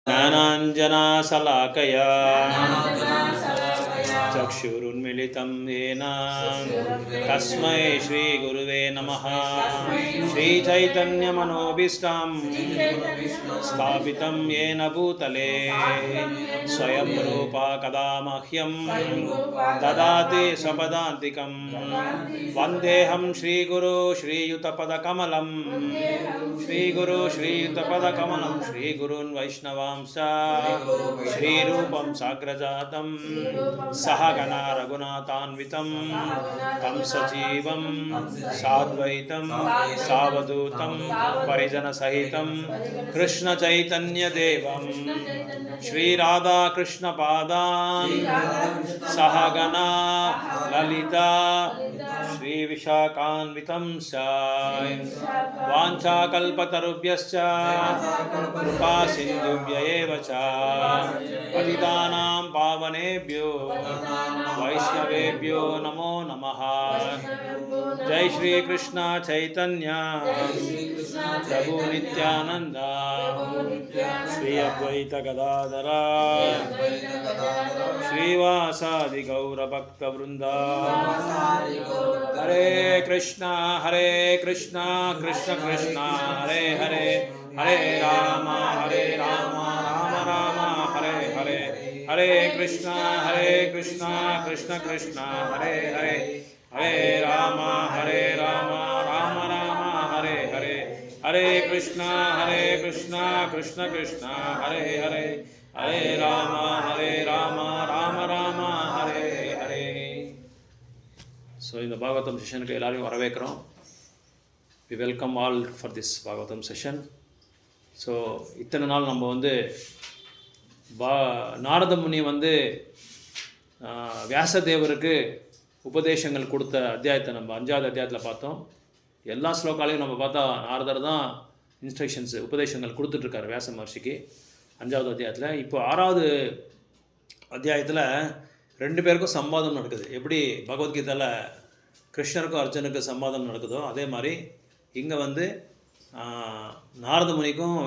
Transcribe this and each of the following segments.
ज्ञानाञ्जनशलाकया चक्षुरुन्मिलितं येन तस्मै श्रीगुरुवे नमः। श्रीचैतन्यमनोभीष्टं स्थापितं येन भूतले स्वयं रूपा कदा मह्यं ददाति स्वपदान्तिकं। वन्देऽहं श्रीगुरो श्रीयुतपदकमलं श्रीगुरो श्रीयुतपदकमलं श्रीगुरून् वैष्णवांश्च श्रीरूपं साग्रजातं सहगणा रघुनाथान्वितं तं सजीवं साद्वैतं सावधूतं परिजनसहितं कृष्णचैतन्यदेवं श्रीराधाकृष्णपादान् सहगणा ललिता श्रीविशाखान्वितं च वाञ्छाकल्पतरुभ्यश्च कृपासिन्धुभ्य एव च पतितानां पावनेभ्यो वैष्णवेभ्यो नमो नमः। जय श्री कृष्ण चैतन्य प्रभु नित्यानंद श्री अद्वैत गदाधर श्रीवासादि गौर भक्त वृंदा। हरे कृष्णा कृष्ण कृष्ण हरे हरे हरे राम राम राम हरे हरे हरे कृष्णा कृष्ण कृष्ण हरे हरे हरे राम राम राम हरे हरे हरे कृष्णा कृष्ण कृष्ण हरे हरे हरे राम राम राम हरे हरे। ஸோ இந்த பாகவதம் செஷனுக்கு எல்லாரையும் வரவேற்கிறோம். We welcome all for this Bhagavatam session. So இத்தனை நாள் நம்ம வந்து நாரத முனி வந்து வியாசதேவருக்கு உபதேசங்கள் கொடுத்த அத்தியாயத்தை நம்ம 5வது அத்தியாயத்தில் பார்த்தோம். எல்லா ஸ்லோகாலையும் நம்ம பார்த்தா நாரதர் தான் இன்ஸ்ட்ரக்ஷன்ஸ் உபதேசங்கள் கொடுத்துட்ருக்காரு வியாச மகர்ஷிக்கு 5வது அத்தியாயத்தில். இப்போ 6வது அத்தியாயத்தில் 2 பேருக்கும் சம்வாதம் நடக்குது. எப்படி பகவத்கீதையில் கிருஷ்ணருக்கும் அர்ஜுனுக்கும் சம்வாதம் நடக்குதோ அதே மாதிரி இங்கே வந்து நாரத முனிக்கும்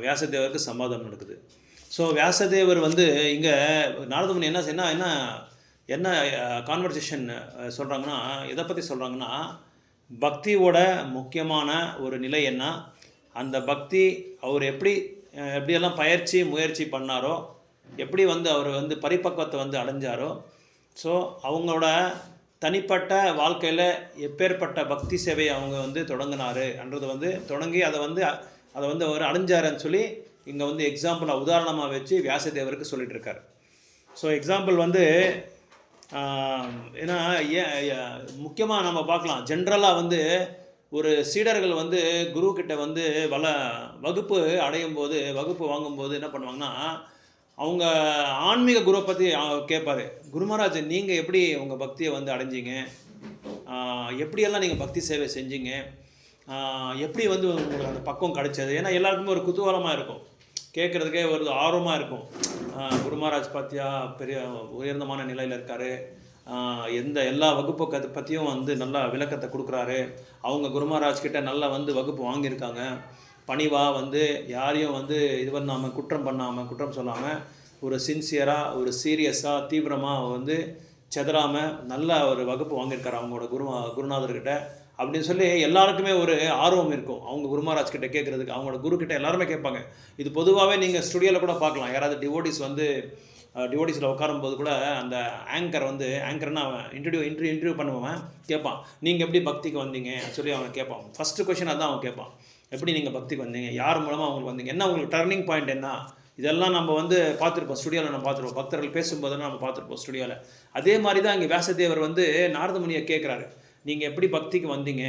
வியாசதேவருக்கு சம்வாதம் நடக்குது. ஸோ வியாசதேவர் வந்து இங்கே நாரத முனி என்ன கான்வர்சேஷன் சொல்கிறாங்கன்னா, எதை பற்றி சொல்கிறாங்கன்னா, பக்தியோட முக்கியமான ஒரு நிலை என்ன, அந்த பக்தி அவர் எப்படியெல்லாம் முயற்சி பண்ணாரோ, எப்படி வந்து அவர் வந்து பரிபக்குவத்தை வந்து அடைஞ்சாரோ, ஸோ அவங்களோட தனிப்பட்ட வாழ்க்கையில் எப்பேற்பட்ட பக்தி சேவையை அவங்க வந்து தொடங்கினாருன்றது வந்து தொடங்கி அதை வந்து அவர் அடைஞ்சாருன்னு சொல்லி இங்கே வந்து எக்ஸாம்பிளாக உதாரணமாக வச்சு வியாசதேவருக்கு சொல்லிகிட்டு இருக்கார். ஸோ எக்ஸாம்பிள் வந்து ஏன்னா முக்கியமாக நம்ம பார்க்கலாம், ஜென்ரலாக வந்து ஒரு சீடர்கள் வந்து குருக்கிட்ட வந்து வகுப்பு வாங்கும்போது என்ன பண்ணுவாங்கன்னா, அவங்க ஆன்மீக குருவை பற்றி கேட்பார். குரு மகாராஜ், நீங்கள் எப்படி உங்கள் பக்தியை வந்து அடைஞ்சிங்க, எப்படியெல்லாம் நீங்கள் பக்தி சேவை செஞ்சீங்க, எப்படி வந்து உங்களுக்கு அந்த பக்குவம் கிடைச்சது. ஏன்னா எல்லாருக்குமே ஒரு குதூகலமாக இருக்கும், கேட்குறதுக்கே ஒரு ஆர்வமாக இருக்கும். குரு மகாராஜ் பார்த்தியா பெரிய உயர்ந்தமான நிலையில் இருக்கார், எல்லா வகுப்பு பற்றியும் வந்து நல்லா விளக்கத்தை கொடுக்குறாரு, அவங்க குரு மகாராஜ் கிட்ட நல்லா வந்து வகுப்பு வாங்கியிருக்காங்க, பணிவாக வந்து யாரையும் வந்து இது பண்ணாமல் குற்றம் சொல்லாமல் ஒரு சின்சியராக ஒரு சீரியஸாக தீவிரமாக வந்து செதறாமல் நல்ல ஒரு வகுப்பு வாங்கியிருக்காரு அவங்களோட குருநாதர்கிட்ட அப்படின்னு சொல்லி எல்லாருக்குமே ஒரு ஆர்வம் இருக்கும் அவங்க குரு மகாராஜ் கிட்ட கேட்குறதுக்கு. அவங்களோட குருக்கிட்ட எல்லாருமே கேட்பாங்க. இது பொதுவாகவே நீங்கள் ஸ்டுடியோவில் கூட பார்க்கலாம். யாராவது டிவோடிஸில் உட்காரும்போது கூட அந்த ஆங்கர்னா அவன் இன்டர்வியூ பண்ணுவான், கேட்பான், நீங்கள் எப்படி பக்திக்கு வந்தீங்க சொல்லி அவன் கேட்பான். ஃபஸ்ட்டு கொஷின் அதான் அவன் கேட்பான், எப்படி நீங்கள் பக்திக்கு வந்தீங்க, யார் மூலமாக அவங்களுக்கு வந்தீங்க, என்ன உங்களுக்கு டர்னிங் பாயிண்ட் என்ன, இதெல்லாம் நம்ம வந்து பார்த்துருப்போம் ஸ்டுடியோவில். நம்ம பார்த்துருப்போம், பக்தர்கள் பேசும்போதெல்லாம் நம்ம பார்த்துருப்போம் ஸ்டுடியோவில். அதே மாதிரி தான் இங்கே வியாசதேவர் வந்து நாரத முனியை கேட்குறாரு, நீங்கள் எப்படி பக்திக்கு வந்தீங்க,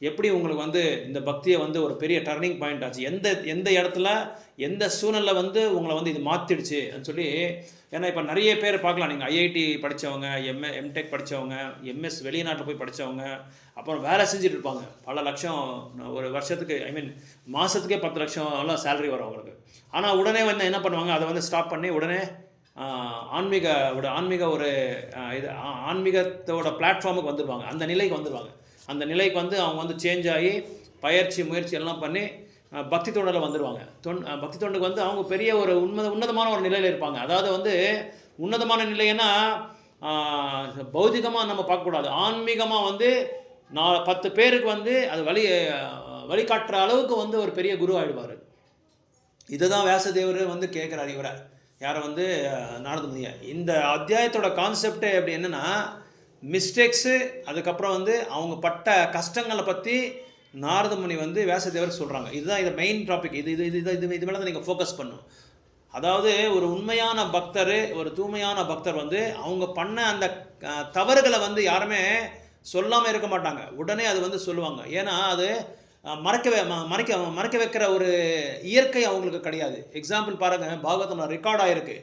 எப்படி உங்களுக்கு வந்து இந்த பக்தியை வந்து ஒரு பெரிய டர்னிங் பாயிண்ட் ஆச்சு, எந்த இடத்துல எந்த சூழ்நிலை வந்து உங்களை வந்து இது மாற்றிடுச்சு அப்படின்னு சொல்லி. ஏன்னா இப்போ நிறைய பேர் பார்க்கலாம், நீங்கள் ஐஐடி படித்தவங்க, எம்டெக் படித்தவங்க, எம்எஸ் வெளிநாட்டில் போய் படித்தவங்க, அப்புறம் வேலை செஞ்சுட்டு இருப்பாங்க, பல லட்சம் ஒரு வருஷத்துக்கு, மாதத்துக்கே 10 லட்சம்லாம் சேலரி வரும் அவங்களுக்கு. ஆனால் உடனே வந்து என்ன பண்ணுவாங்க, அதை வந்து ஸ்டாப் பண்ணி உடனே ஆன்மீகத்தோட பிளாட்ஃபார்முக்கு வந்துடுவாங்க, அந்த நிலைக்கு வந்துடுவாங்க. அந்த நிலைக்கு வந்து அவங்க வந்து சேஞ்ச் ஆகி முயற்சி எல்லாம் பண்ணி பக்தி தொண்டில் வந்துடுவாங்க. பக்தி தொண்டுக்கு வந்து அவங்க பெரிய ஒரு உன்னதமான ஒரு நிலையில் இருப்பாங்க. அதாவது வந்து உன்னதமான நிலைன்னா பௌதிகமாக நம்ம பார்க்கக்கூடாது. ஆன்மீகமாக வந்து 10 பேருக்கு வந்து அது வழிகாட்டுற அளவுக்கு வந்து ஒரு பெரிய குரு ஆகிடுவார். இதை தான் வியாசதேவர் வந்து கேட்குறாரு இவரை, யாரை வந்து நாரத முனியை. இந்த அத்தியாயத்தோட கான்செப்டே எப்படி என்னென்னா, மிஸ்டேக்ஸு, அதுக்கப்புறம் வந்து அவங்க பட்ட கஷ்டங்களை பற்றி நாரத முனி வந்து வியாசதேவருக்கு சொல்கிறாங்க. இதுதான் இது மெயின் டாபிக். இது மேலே தான் நீங்கள் ஃபோக்கஸ் பண்ணணும். அதாவது ஒரு உண்மையான பக்தர், ஒரு தூய்மையான பக்தர் வந்து அவங்க பண்ண அந்த தவறுகளை வந்து யாருமே சொல்லாமல் இருக்க மாட்டாங்க. உடனே அது வந்து சொல்லுவாங்க. ஏன்னா அது மறைக்க வைக்கிற ஒரு இயற்கை அவங்களுக்கு கிடையாது. எக்ஸாம்பிள் பாருங்கள், பாகவதம் ரெக்கார்ட் ஆகிருக்கு.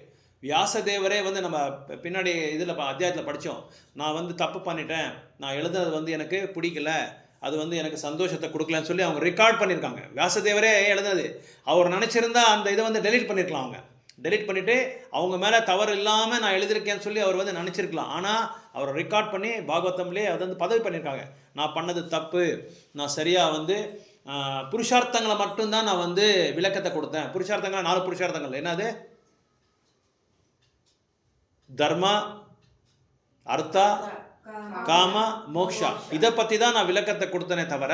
வியாசதேவரே வந்து நம்ம பின்னாடி இதில் அத்தியாயத்தில் படித்தோம். நான் வந்து தப்பு பண்ணிட்டேன், நான் எழுதுனது வந்து எனக்கு பிடிக்கல, அது வந்து எனக்கு சந்தோஷத்தை கொடுக்கலன்னு சொல்லி அவங்க ரெக்கார்ட் பண்ணியிருக்காங்க. வியாசதேவரே எழுதுனது. அவர் நினச்சிருந்தா அந்த இதை வந்து டெலீட் பண்ணியிருக்கலாம். அவங்க டெலீட் பண்ணிவிட்டு அவங்க மேலே தவறு இல்லாமல் நான் எழுதியிருக்கேன்னு சொல்லி அவர் வந்து நினச்சிருக்கலாம். ஆனால் அவரை ரெக்கார்ட் பண்ணி பாகவதம்லேயே அதை வந்து பதவி பண்ணியிருக்காங்க. நான் பண்ணது தப்பு, நான் சரியாக வந்து புருஷார்த்தங்களை மட்டும்தான் நான் வந்து விளக்கத்தை கொடுத்தேன். புருஷார்த்தங்கள் 4 புருஷார்த்தங்கள். என்னது? தர்மா, அர்த்தா, காம, மோக்ஷா. இதை பற்றி தான் நான் விளக்கத்தை கொடுத்தனே தவிர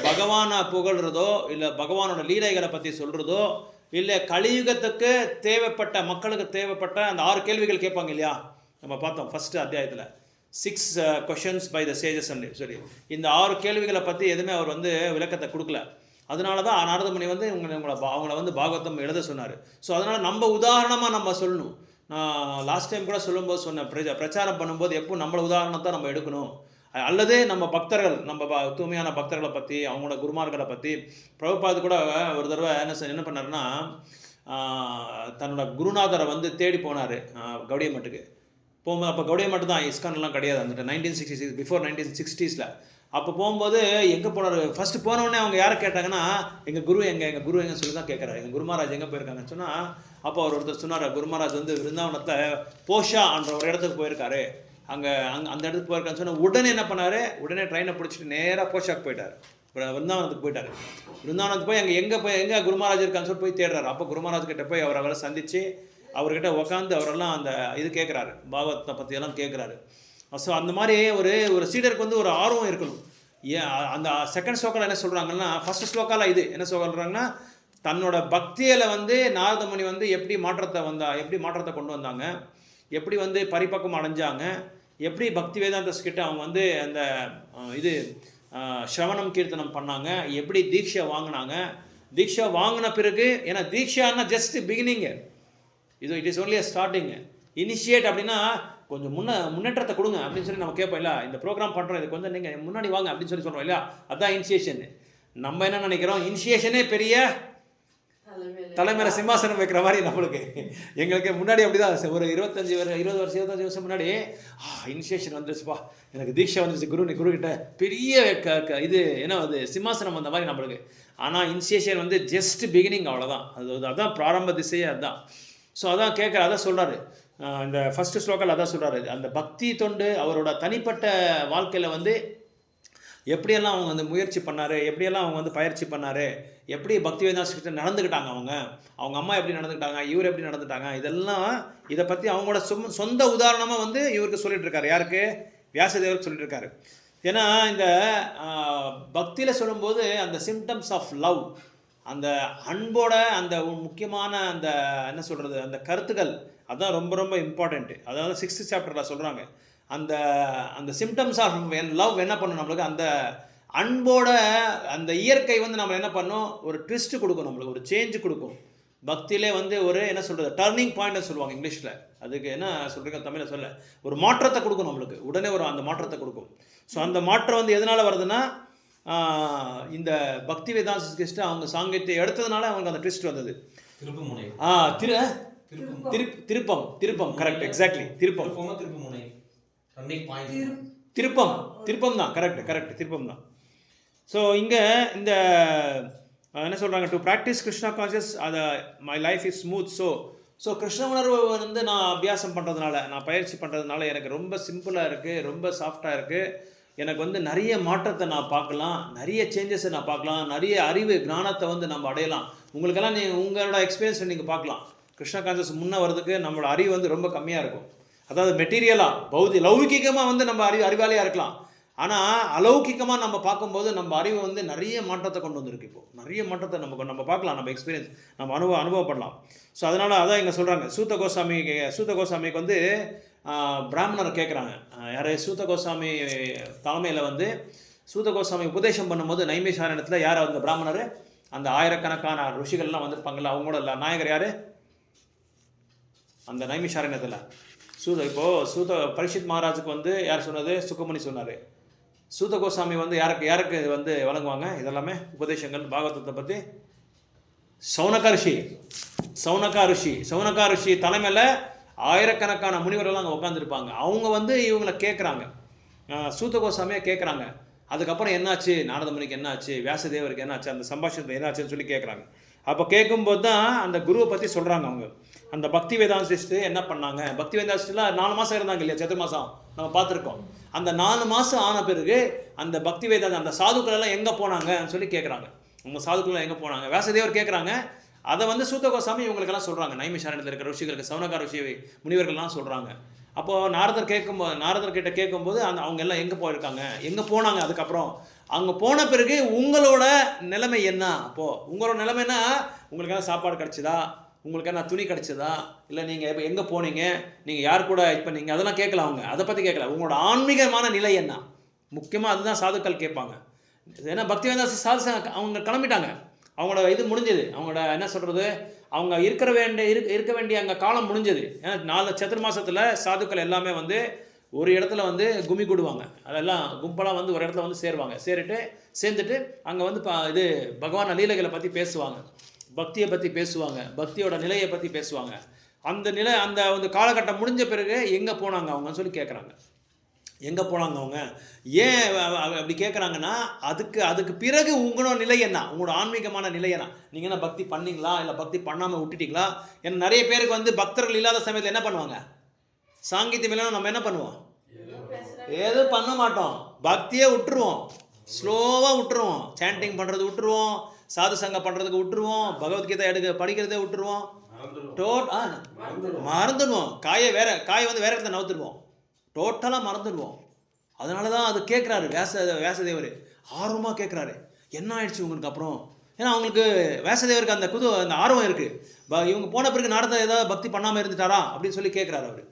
பகவானை புகழ்கிறதோ இல்லை பகவானோட லீலைகளை பற்றி சொல்கிறதோ இல்லை கலியுகத்துக்கு தேவைப்பட்ட மக்களுக்கு தேவைப்பட்ட அந்த 6 கேள்விகள் கேட்பாங்க இல்லையா, நம்ம பார்த்தோம் ஃபஸ்ட்டு அத்தியாயத்தில். 6 questions by the sages சொல்லி இந்த 6 கேள்விகளை பற்றி எதுவுமே அவர் வந்து விளக்கத்தை கொடுக்கல. அதனால தான் நாரத முனி வந்து அவங்கள வந்து பாகவதம் எழுத சொன்னார். ஸோ அதனால் நம்ம உதாரணமாக நம்ம சொல்லணும். நான் லாஸ்ட் டைம் கூட சொல்லும்போது சொன்னேன், பிரச்சாரம் பண்ணும்போது எப்போ நம்மளை உதாரணத்தை நம்ம எடுக்கணும். அல்லது நம்ம பக்தர்கள், நம்ம தூய்மையான பக்தர்களை பற்றி, அவங்களோட குருமார்களை பற்றி. பிரபுபாத் கூட ஒரு தடவை என்ன பண்ணாருன்னா, தன்னோட குருநாதரை வந்து தேடி போனார் கௌடிய மட்டுக்கு. போகும்போது அப்போ கௌடிய மட்டு தான், இஸ்கான்லாம் கிடையாது அந்த 1966, பிஃபோர் 1960s. அப்போ போகும்போது எங்கே போனார், ஃபஸ்ட்டு போனோடனே அவங்க யாரை கேட்டாங்கன்னா, எங்கள் குரு எங்கன்னு சொல்லி தான் கேட்குறாரு. எங்கள் குருமராஜ் எங்கே போயிருக்காங்கன்னு சொன்னால், அப்போ அவர் ஒருத்தர் சொன்னார், குருமராஜ் வந்து விருந்தாவனத்தில் போஷா என்ற ஒரு இடத்துக்கு போயிருக்காரு, அந்த இடத்துக்கு போயிருக்கான்னு சொன்னால் உடனே என்ன பண்ணார், உடனே ட்ரெயினை பிடிச்சிட்டு நேராக போஷாக்கு போயிட்டார், விருந்தாவனத்துக்கு போயிட்டார். விருந்தாவனத்துக்கு போய் எங்கே குருமராஜ் இருக்கான்னு சொல்லி போய் தேடுறாரு. அப்போ குருமராஜ் கிட்ட போய் அவரை சந்தித்து அவர்கிட்ட உட்காந்து அவரெல்லாம் அந்த இது கேட்குறாரு, பாகவத்தை பற்றியெல்லாம் கேட்குறாரு. ஸோ அந்த மாதிரி ஒரு சீடருக்கு வந்து ஒரு ஆர்வம் இருக்கணும். அந்த செகண்ட் ஸ்லோக்கால் என்ன சொல்கிறாங்கன்னா, ஃபஸ்ட் ஸ்லோக்கால் இது என்ன சொல்கிறாங்கன்னா, தன்னோட பக்தியில் வந்து நாரத முனி வந்து எப்படி மாற்றத்தை கொண்டு வந்தாங்க, எப்படி வந்து பரிபக்கம் அடைஞ்சாங்க, எப்படி பக்தி வேதாந்தஸ்கிட்ட அவங்க வந்து அந்த இது ஸ்ரவணம் கீர்த்தனம் பண்ணாங்க, எப்படி தீட்சை வாங்கினாங்க. தீட்சை வாங்கின பிறகு, ஏன்னா தீட்சான்னா just beginning, it is only starting. Initiate அப்படின்னா கொஞ்சம் முன்னேற்றத்தை கொடுங்க அப்படின்னு சொல்லி நம்ம கேட்போம் இல்லை, இந்த ப்ரோக்ராம் பண்ணுறோம், இது கொஞ்சம் நீங்கள் முன்னாடி வாங்க அப்படின்னு சொல்லி சொல்கிறோம் இல்லையா, அதுதான் இனிஷியேஷன். நம்ம என்ன நினைக்கிறோம், இனிஷியேஷனே பெரிய தலைமையில சிம்மாசனம் வைக்கிற மாதிரி நம்மளுக்கு. எங்களுக்கு முன்னாடி அப்படி தான் ஒரு 20 வருஷம் முன்னாடி இனிஷியேஷன் வந்துருச்சுப்பா, எனக்கு தீட்சை வந்துருச்சு, குருக்கிட்ட பெரிய இது என்ன அது சிம்மாசனம் வந்த மாதிரி நம்மளுக்கு. ஆனால் இனிஷியேஷன் வந்து ஜஸ்ட் பிகினிங், அவ்வளோதான். அதுதான் பிராரம்ப திசையே அதுதான். ஸோ அதான் அதான் சொல்கிறாரு இந்த ஃபஸ்ட்டு ஸ்லோக்கால், அதான் சொல்கிறாரு. அந்த பக்தி தொண்டு அவரோட தனிப்பட்ட வாழ்க்கையில் வந்து எப்படியெல்லாம் அவங்க வந்து முயற்சி பண்ணார், எப்படியெல்லாம் அவங்க வந்து பயிற்சி பண்ணார், எப்படி பக்தி வேதாந்திகிட்ட நடந்துக்கிட்டாங்க, அவங்க அம்மா எப்படி நடந்துக்கிட்டாங்க, இவர் எப்படி நடந்துட்டாங்க, இதெல்லாம் இதை பற்றி அவங்களோட சொந்த உதாரணமாக வந்து இவருக்கு சொல்லிட்டு இருக்காரு. யாருக்கு? வியாசதேவருக்கு சொல்லிட்டு இருக்காரு. ஏன்னா இந்த பக்தியில் சொல்லும்போது அந்த சிம்டம்ஸ் ஆஃப் லவ், அந்த அன்போட அந்த முக்கியமான அந்த என்ன சொல்கிறது அந்த கருத்துக்கள், அதுதான் ரொம்ப ரொம்ப இம்பார்ட்டண்ட்டு. அதாவது 6th சாப்டரில் சொல்கிறாங்க, அந்த சிம்டம்ஸ் ஆஃப் லவ் என்ன பண்ணும் நம்மளுக்கு, அந்த அன்போட அந்த இயற்கை வந்து நம்ம என்ன பண்ணோம், ஒரு ட்விஸ்ட்டு கொடுக்கும், நம்மளுக்கு ஒரு சேஞ்சு கொடுக்கும். பக்தியிலே வந்து ஒரு என்ன சொல்கிறது டர்னிங் பாயிண்ட்னு சொல்லுவாங்க இங்கிலீஷில், அதுக்கு என்ன சொல்கிறீங்க தமிழில் சொல்ல, ஒரு மாற்றத்தை கொடுக்கும் நம்மளுக்கு, உடனே அந்த மாற்றத்தை கொடுக்கும். ஸோ அந்த மாற்றம் வந்து எதனால் வருதுன்னா, இந்த பக்தி வேதாந்திஸ்ட் அவங்க சாங்கியத்தை எடுத்ததுனால அவங்க அந்த ட்விஸ்ட் வந்தது. திருப்பம் கரெக்ட், எக்ஸாக்ட்லி திருப்பம் தான், கரெக்ட் திருப்பம் தான். ஸோ இங்கே இந்த என்ன சொல்கிறாங்க, டு ப்ராக்டிஸ் கிருஷ்ணா கான்ஷியஸ், அதை my life is smooth. So Krishna உணர்வு வந்து நான் அபியாசம் பண்ணுறதுனால, நான் பயிற்சி பண்ணுறதுனால எனக்கு ரொம்ப சிம்பிளாக இருக்குது, ரொம்ப சாஃப்டாக இருக்குது. எனக்கு வந்து நிறைய மாற்றத்தை நான் பார்க்கலாம், நிறைய சேஞ்சஸை நான் பார்க்கலாம், நிறைய அறிவு ஞானத்தை வந்து நம்ம அடையலாம். உங்களுக்கெல்லாம் உங்களோட எக்ஸ்பீரியன்ஸை நீங்கள் பார்க்கலாம். கிருஷ்ண கான்ஷியஸ் முன்னே வர்றதுக்கு நம்மளோட அறிவு வந்து ரொம்ப கம்மியாக இருக்கும். அதாவது மெட்டீரியலாக லௌகிகமாக வந்து நம்ம அறிவாளியாக இருக்கலாம். ஆனால் அலௌகிகமாக நம்ம பார்க்கும்போது நம்ம அறிவு வந்து நிறைய மாற்றத்தை கொண்டு வந்திருக்கு. இப்போது நிறைய மாற்றத்தை நம்ம பார்க்கலாம், நம்ம எக்ஸ்பீரியன்ஸ் நம்ம அனுபவப்படலாம். ஸோ அதனால் அதான் இங்கே சொல்கிறாங்க. சூத்த கோசாமிக்கு வந்து பிராமணரை கேட்குறாங்க. யார்? சூத்த கோசாமி தலைமையில் வந்து சூத்த கோசாமி உபதேசம் பண்ணும்போது நைமிஷாரண்யத்தில் யார் அந்த பிராமணர்? அந்த ஆயிரக்கணக்கான ருஷிகள்லாம் வந்திருப்பாங்கள்ல, அவங்களோட நாயகர் யார்? அந்த நைமிஷாரண்யத்தில் இப்போது பரீட்சித் மகாராஜுக்கு வந்து யார் சொன்னது? சுக்கமணி சொன்னார். சூத கோசாமி வந்து யாருக்கு வந்து வழங்குவாங்க இதெல்லாமே உபதேசங்கள் பாகவதத்தை பற்றி? சௌனகா ரிஷி தலைமையில் ஆயிரக்கணக்கான முனிவர்கள்லாம் அங்கே உட்காந்துருப்பாங்க. அவங்க வந்து இவங்களை கேட்குறாங்க, சூத கோசாமியை கேட்குறாங்க. அதுக்கப்புறம் என்னாச்சு, நாரத முனிக்கு என்னாச்சு, வியாசதேவருக்கு என்னாச்சு, அந்த சம்பாஷணத்தை என்னாச்சுன்னு சொல்லி கேட்குறாங்க. அப்போ கேட்கும்போது தான் அந்த குருவை பற்றி சொல்கிறாங்க. அவங்க அந்த பக்தி வேதாந்திஸ்ட்டு என்ன பண்ணாங்க? பக்தி வேதாந்திஸ்டில் 4 மாதம் இருந்தாங்க இல்லையா, சதுர்மாசம் நம்ம பார்த்துருக்கோம். அந்த 4 மாதம் ஆன பிறகு அந்த பக்தி வேதாந்த அந்த சாதுக்கள் எல்லாம் எங்கே போனாங்கன்னு சொல்லி கேட்குறாங்க. அவங்க சாதுக்கள் எங்கே போனாங்க? வியாசதேவர் கேட்குறாங்க. அதை வந்து சூத்த கோசாமி இவங்களுக்கெல்லாம் சொல்கிறாங்க. நைமிஷாரண்யத்தில் இருக்கிற ருஷிகளுக்கு, சௌனகா ருஷி முனிவர்கள்லாம் சொல்கிறாங்க. அப்போது நாரதர்கிட்ட கேட்கும்போது அவங்க எல்லாம் எங்கே போயிருக்காங்க, எங்கே போனாங்க, அதுக்கப்புறம் அங்கே போன பிறகு உங்களோட நிலைமை என்ன? அப்போது உங்களோட நிலைமைன்னா உங்களுக்கு என்ன சாப்பாடு கிடச்சிதா, உங்களுக்கு என்ன துணி கிடச்சிதா, இல்லை நீங்கள் இப்போ எங்கே போனீங்க, நீங்கள் யார் கூட இப்போ நீங்கள் அதெல்லாம் கேட்கல. அவங்க அதை பற்றி கேட்கல. உங்களோட ஆன்மீகமான நிலை என்ன? முக்கியமாக அதுதான் சாதுக்கள் கேட்பாங்க. ஏன்னா பக்தி வேதாந்த அவங்க கிளம்பிட்டாங்க. அவங்களோட இது முடிஞ்சது. அவங்களோட என்ன சொல்கிறது, அவங்க இருக்க வேண்டிய அங்கே காலம் முடிஞ்சது. ஏன்னா 4 சதுர்மாசத்தில் சாதுக்கள் எல்லாமே வந்து ஒரு இடத்துல வந்து கும்மி கூடுவாங்க. அதெல்லாம் கும்பலாக வந்து ஒரு இடத்துல வந்து சேர்ந்துட்டு அங்கே வந்து இது பகவான் லீலைகளை பற்றி பேசுவாங்க, பக்தியை பற்றி பேசுவாங்க, பக்தியோட நிலையை பற்றி பேசுவாங்க. அந்த வந்து காலகட்டம் முடிஞ்ச பிறகு எங்கே போனாங்க அவங்கன்னு சொல்லி கேட்குறாங்க. எங்கே போனாங்க அவங்க? ஏன் அப்படி கேட்குறாங்கன்னா, அதுக்கு பிறகு உங்களோட நிலை என்ன, உங்களோட ஆன்மீகமான நிலை என்ன? நீங்கள் என்ன பக்தி பண்ணீங்களா, இல்லை பக்தி பண்ணாமல் விட்டுட்டீங்களா? ஏன்னா நிறைய பேருக்கு வந்து பக்தர்கள் இல்லாத சமயத்தில் என்ன பண்ணுவாங்க? சாங்கித்யம் இல்லைன்னா நம்ம என்ன பண்ணுவோம்? எதுவும் பண்ண மாட்டோம், பக்தியே விட்டுருவோம், ஸ்லோவாக விட்டுருவோம், சாண்டிங் பண்ணுறது விட்டுருவோம், சாது சங்கம் பண்ணுறதுக்கு விட்டுருவோம், பகவத்கீதை படிக்கிறதே விட்டுருவோம், மறந்துடுவோம். காயை வந்து வேற இடத்துல நவுத்துருவோம், டோட்டலாக மறந்துடுவோம். அதனால தான் அது கேட்குறாரு வியாசதேவர், ஆர்வமாக கேட்குறாரு, என்ன ஆயிடுச்சு உங்களுக்கு அப்புறம்? ஏன்னா அவங்களுக்கு வியாசதேவருக்கு அந்த ஆர்வம் இருக்குது. இவங்க போன பிறகு நாரதர் ஏதாவது பக்தி பண்ணாமல் இருந்துட்டாரா அப்படின்னு சொல்லி கேட்குறாரு அவர்.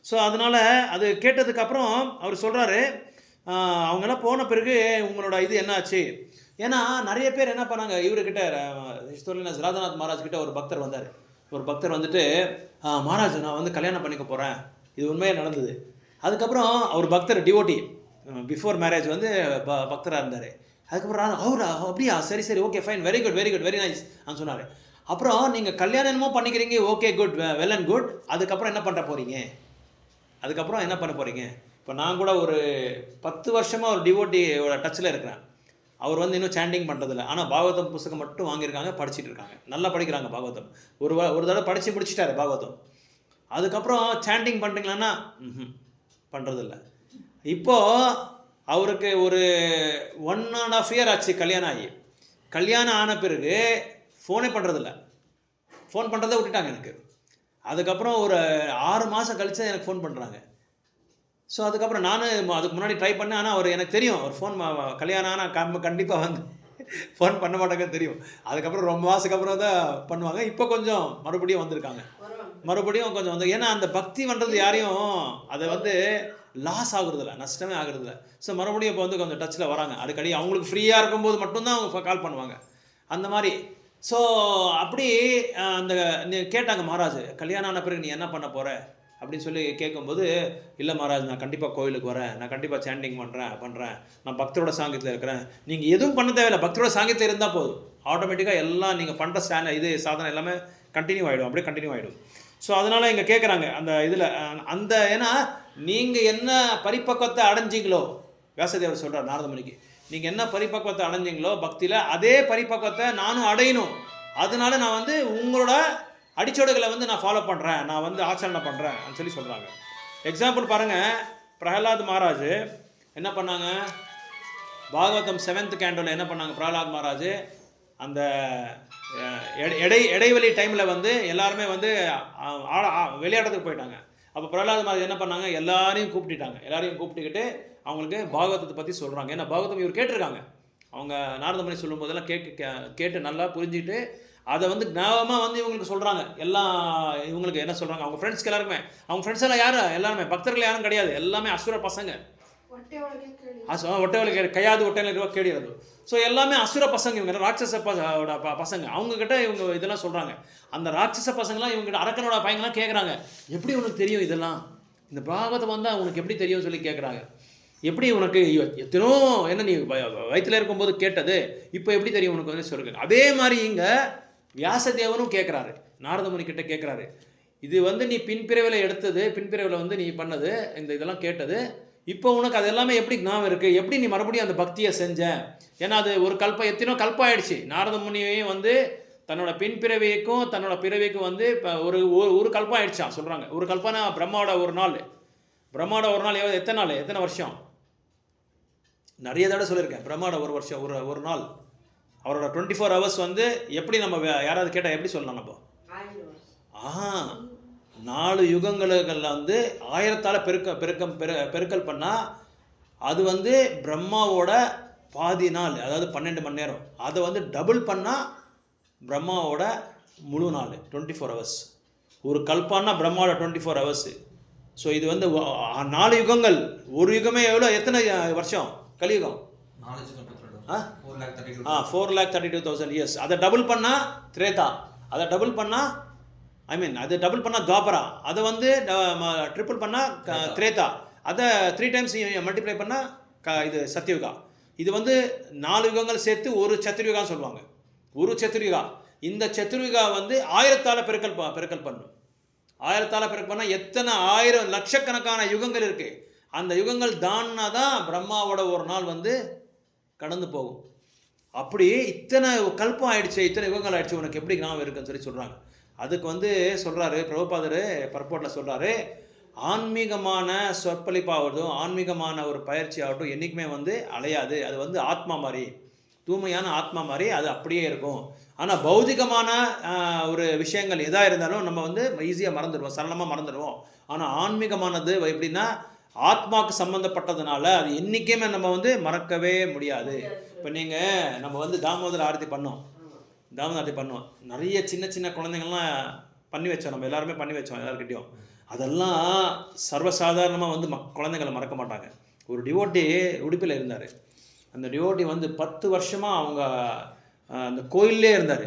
ஸோ அதனால் அது கேட்டதுக்கப்புறம் அவர் சொல்கிறாரு, அவங்கெல்லாம் போன பிறகு உங்களோட இது என்ன ஆச்சு? ஏன்னா நிறைய பேர் என்ன பண்ணாங்க, இவர்கிட்ட ராதநாத் மகாராஜ் கிட்ட ஒரு பக்தர் வந்துட்டு, மகாராஜ் நான் வந்து கல்யாணம் பண்ணிக்க போகிறேன், இது உண்மையாக நடந்தது. அதுக்கப்புறம் அவர் பக்தர் டிவோட்டி, பிஃபோர் மேரேஜ் வந்து பக்தராக இருந்தார். அதுக்கப்புறம் அவர் அப்படியா, சரி okay fine, very good very nice அப்படின்னு சொன்னார். அப்புறம் நீங்கள் கல்யாணம் என்னமோ பண்ணிக்கிறீங்க, okay good, well and good. அதுக்கப்புறம் என்ன பண்ண போகிறீங்க? இப்போ நான் கூட ஒரு 10 வருஷமாக ஒரு டிவோட்டியோட டச்சில் இருக்கிறேன். அவர் வந்து இன்னும் சாண்டிங் பண்ணுறதில்ல. ஆனால் பாகவதம் புத்தகம் மட்டும் வாங்கியிருக்காங்க, படிச்சுட்டு இருக்காங்க, நல்லா படிக்கிறாங்க பாகவதம். ஒரு தடவை படித்து முடிச்சிட்டாரு பாகவதம். அதுக்கப்புறம் சாண்டிங் பண்ணுறீங்களான்னா பண்ணுறதில்ல. இப்போது அவருக்கு ஒரு 1.5 year ஆச்சு கல்யாணம் ஆன பிறகு ஃபோனே பண்ணுறதில்ல, ஃபோன் பண்ணுறதை விட்டுட்டாங்க எனக்கு. அதுக்கப்புறம் ஒரு 6 மாதம் கழிச்சு எனக்கு ஃபோன் பண்ணுறாங்க. ஸோ அதுக்கப்புறம் அதுக்கு முன்னாடி ட்ரை பண்ணேன். ஆனால் அவர் எனக்கு தெரியும், அவர் ஃபோன் கல்யாணம் ஆனால் கண்டிப்பாக வந்து ஃபோன் பண்ண மாட்டாங்கன்னு தெரியும். அதுக்கப்புறம் ரொம்ப மாதத்துக்கு அப்புறம் தான் பண்ணுவாங்க. இப்போ கொஞ்சம் மறுபடியும் வந்திருக்காங்க, கொஞ்சம் வந்து, ஏன்னா அந்த பக்தி பண்ணுறது யாரையும் அதை வந்து லாஸ் ஆகுறதில்ல, நஷ்டமே ஆகுறதில்ல. ஸோ மறுபடியும் இப்போ வந்து கொஞ்சம் டச்சில் வராங்க. அடிக்கடி அவங்களுக்கு ஃப்ரீயாக இருக்கும்போது மட்டும்தான் அவங்க கால் பண்ணுவாங்க, அந்த மாதிரி. ஸோ அப்படி கேட்டாங்க மகாராஜ், கல்யாணம் ஆன பிறகு நீ என்ன பண்ண போகிற அப்படின்னு சொல்லி கேட்கும்போது, இல்லை மகாராஜ் நான் கண்டிப்பாக கோயிலுக்கு வரேன், நான் கண்டிப்பாக சாண்டிங் பண்ணுறேன், நான் பக்தரோட சாங்கத்தில் இருக்கிறேன். நீங்கள் எதுவும் பண்ண தேவையில்லை, பக்தரோட சாங்கத்தில் இருந்தால் போதும், ஆட்டோமேட்டிக்காக எல்லாம் நீங்கள் பண்ணுற சாதனை எல்லாமே கண்டினியூ ஆகிடும். ஸோ அதனால் இங்கே கேட்குறாங்க அந்த இதில் ஏன்னா நீங்கள் என்ன பரிபக்குவத்தை அடைஞ்சிங்களோ, வியாசதேவர் சொல்கிறார் நாரத முனிக்கு, நீங்கள் என்ன பரிபக்குவத்தை அடைஞ்சிங்களோ பக்தியில், அதே பரிபக்குவத்தை நானும் அடையணும். அதனால நான் வந்து உங்களோட அடிச்சோடுகளை வந்து நான் ஃபாலோ பண்ணுறேன், நான் வந்து ஆச்சரணை பண்ணுறேன் சொல்லி சொல்கிறாங்க. எக்ஸாம்பிள் பாருங்கள், பிரகலாத் மகாராஜ் என்ன பண்ணாங்க, பாகவதம் 7th கேண்டோவில் என்ன பண்ணாங்க, பிரகலாத் மகாராஜ் அந்த இடைவெளி டைமில் வந்து எல்லாருமே வந்து விளையாடுறதுக்கு போயிட்டாங்க. அப்போ பிரகலாத் மகாராஜ் என்ன பண்ணாங்க, எல்லாரையும் கூப்பிட்டுக்கிட்டு அவங்களுக்கு பாகவதத்தை பற்றி சொல்கிறாங்க. ஏன்னா பாகவதம் இவர் கேட்டிருக்காங்க. அவங்க நாரதமுனி சொல்லும் போதெல்லாம் கேட்டு நல்லா புரிஞ்சுக்கிட்டு அதை வந்து ஞாபகமாக வந்து இவங்களுக்கு சொல்கிறாங்க. எல்லாம் இவங்களுக்கு என்ன சொல்கிறாங்க, அவங்க ஃப்ரெண்ட்ஸ்க்கு எல்லாருமே, அவங்க ஃப்ரெண்ட்ஸ் எல்லாம் யாரும் எல்லாருமே பக்தர்கள் யாரும் கிடையாது, எல்லாமே அசுர பசங்க. ஒட்டை கையாது ஒட்டையில கேடியாது. ஸோ எல்லாமே அசுர பசங்க, இவங்க ராட்சச பசங்க. அவங்கக்கிட்ட இவங்க இதெல்லாம் சொல்கிறாங்க. அந்த ராட்சச பசங்களாம் இவங்ககிட்ட அரக்கனோட பையங்களாம் கேட்குறாங்க, எப்படி உனக்கு தெரியும் இதெல்லாம், இந்த பாகவதம் வந்தால் உனக்கு எப்படி தெரியும்னு சொல்லி கேட்குறாங்க. எப்படி உனக்கு எத்தனோ என்ன நீ வயிற்றில் இருக்கும்போது கேட்டது இப்போ எப்படி தெரியும் உனக்கு வந்து சொல்லுங்க. அதே மாதிரி இங்கே வியாசதேவனும் கேட்குறாரு, நாரதமுனி கிட்ட கேட்குறாரு, இது வந்து நீ பின்பிறவில எடுத்தது, பின்பிறவில வந்து நீ பண்ணது, இந்த இதெல்லாம் கேட்டது, இப்போ உனக்கு அது எல்லாமே எப்படி ஞாபகம் இருக்குது, எப்படி நீ மறுபடியும் அந்த பக்தியை செஞ்ச. ஏன்னா அது ஒரு எத்தனோ கல்பம் ஆயிடுச்சு. நாரதமுனியையும் வந்து தன்னோட பின்பிறவிக்கும் தன்னோட பிறவிக்கும் வந்து இப்போ ஒரு கல்பம் ஆயிடுச்சான் சொல்கிறாங்க. ஒரு கல்பனா பிரம்மாவோட ஒரு நாள் எத்தனை வருஷம், நிறைய தடவை சொல்லியிருக்கேன். பிரம்மாவோட ஒரு வருஷம், ஒரு நாள், அவரோட 24 hours வந்து எப்படி நம்ம யாராவது கேட்டால் எப்படி சொல்லலாம் நம்ம, 4 யுகங்களில் வந்து 1000ஆல் பெருக்கல் பண்ணால் அது வந்து பிரம்மாவோட பாதி நாள், அதாவது 12 மணி நேரம். அதை வந்து டபுள் பண்ணால் பிரம்மாவோட முழு நாள் 24 hours. ஒரு கல்பான்னா பிரம்மாவோட 24 hours. ஸோ இது வந்து 4 யுகங்கள். ஒரு யுகமே எவ்வளோ, எத்தனை வருஷம், கலியுகம் 4,32,000 இயர்ஸ். அதை டபுள் பண்ணால் திரேதா, அதை டபுள் பண்ணால் அது டபுள் பண்ணால் துவாபரா, அதை வந்து ட்ரிபிள் பண்ணால் திரேதா, அதை 3 times மல்டிப்ளை பண்ணால் இது சத்யுகா. இது வந்து 4 யுகங்கள் சேர்த்து ஒரு சத்துர்யுகான்னு சொல்லுவாங்க. ஒரு சத்துர்யுகா. இந்த சத்துர்யுகா வந்து 1000ஆல் பெருக்கல் பண்ணும். 1000ஆல் பெருக்கல் பண்ணால் எத்தனை 1000 லட்சக்கணக்கான யுகங்கள் இருக்குது. அந்த யுகங்கள் தான்னா தான் பிரம்மாவோட ஒரு நாள் வந்து கடந்து போகும். அப்படி இத்தனை கல்பம் ஆயிடுச்சு, இத்தனை யுகங்கள் ஆயிடுச்சு, உனக்கு எப்படி ஞாபகம் இருக்குன்னு சொல்லி சொல்கிறாங்க. அதுக்கு வந்து சொல்கிறாரு பிரபுபாதர் பர்போட்டில் சொல்கிறாரு, ஆன்மீகமான சொற்பொழிப்பாகட்டும், ஆன்மீகமான ஒரு பயிற்சி ஆகட்டும் என்றைக்குமே வந்து அலையாது. அது வந்து ஆத்மா மாதிரி, தூய்மையான ஆத்மா மாதிரி அது அப்படியே இருக்கும். ஆனால் பௌதிகமான ஒரு விஷயங்கள் எதாக இருந்தாலும் நம்ம வந்து ஈஸியாக மறந்துடுவோம், சரளமாக மறந்துடுவோம். ஆனால் ஆன்மீகமானது எப்படின்னா ஆத்மாவுக்கு சம்மந்தப்பட்டதுனால அது என்றைக்குமே நம்ம வந்து மறக்கவே முடியாது. இப்போ நம்ம வந்து தாமோதர ஆரத்தி பண்ணோம், நிறைய சின்ன குழந்தைங்கள்லாம் பண்ணி வச்சோம், நம்ம எல்லாருமே பண்ணி வச்சோம் எல்லாருக்கிட்டையும். அதெல்லாம் சர்வசாதாரணமாக வந்து குழந்தைங்களை மறக்க மாட்டாங்க. ஒரு டிவோட்டி உடுப்பில் இருந்தார். அந்த டிவோட்டி வந்து 10 வருஷமாக அவங்க அந்த கோயிலே இருந்தார்.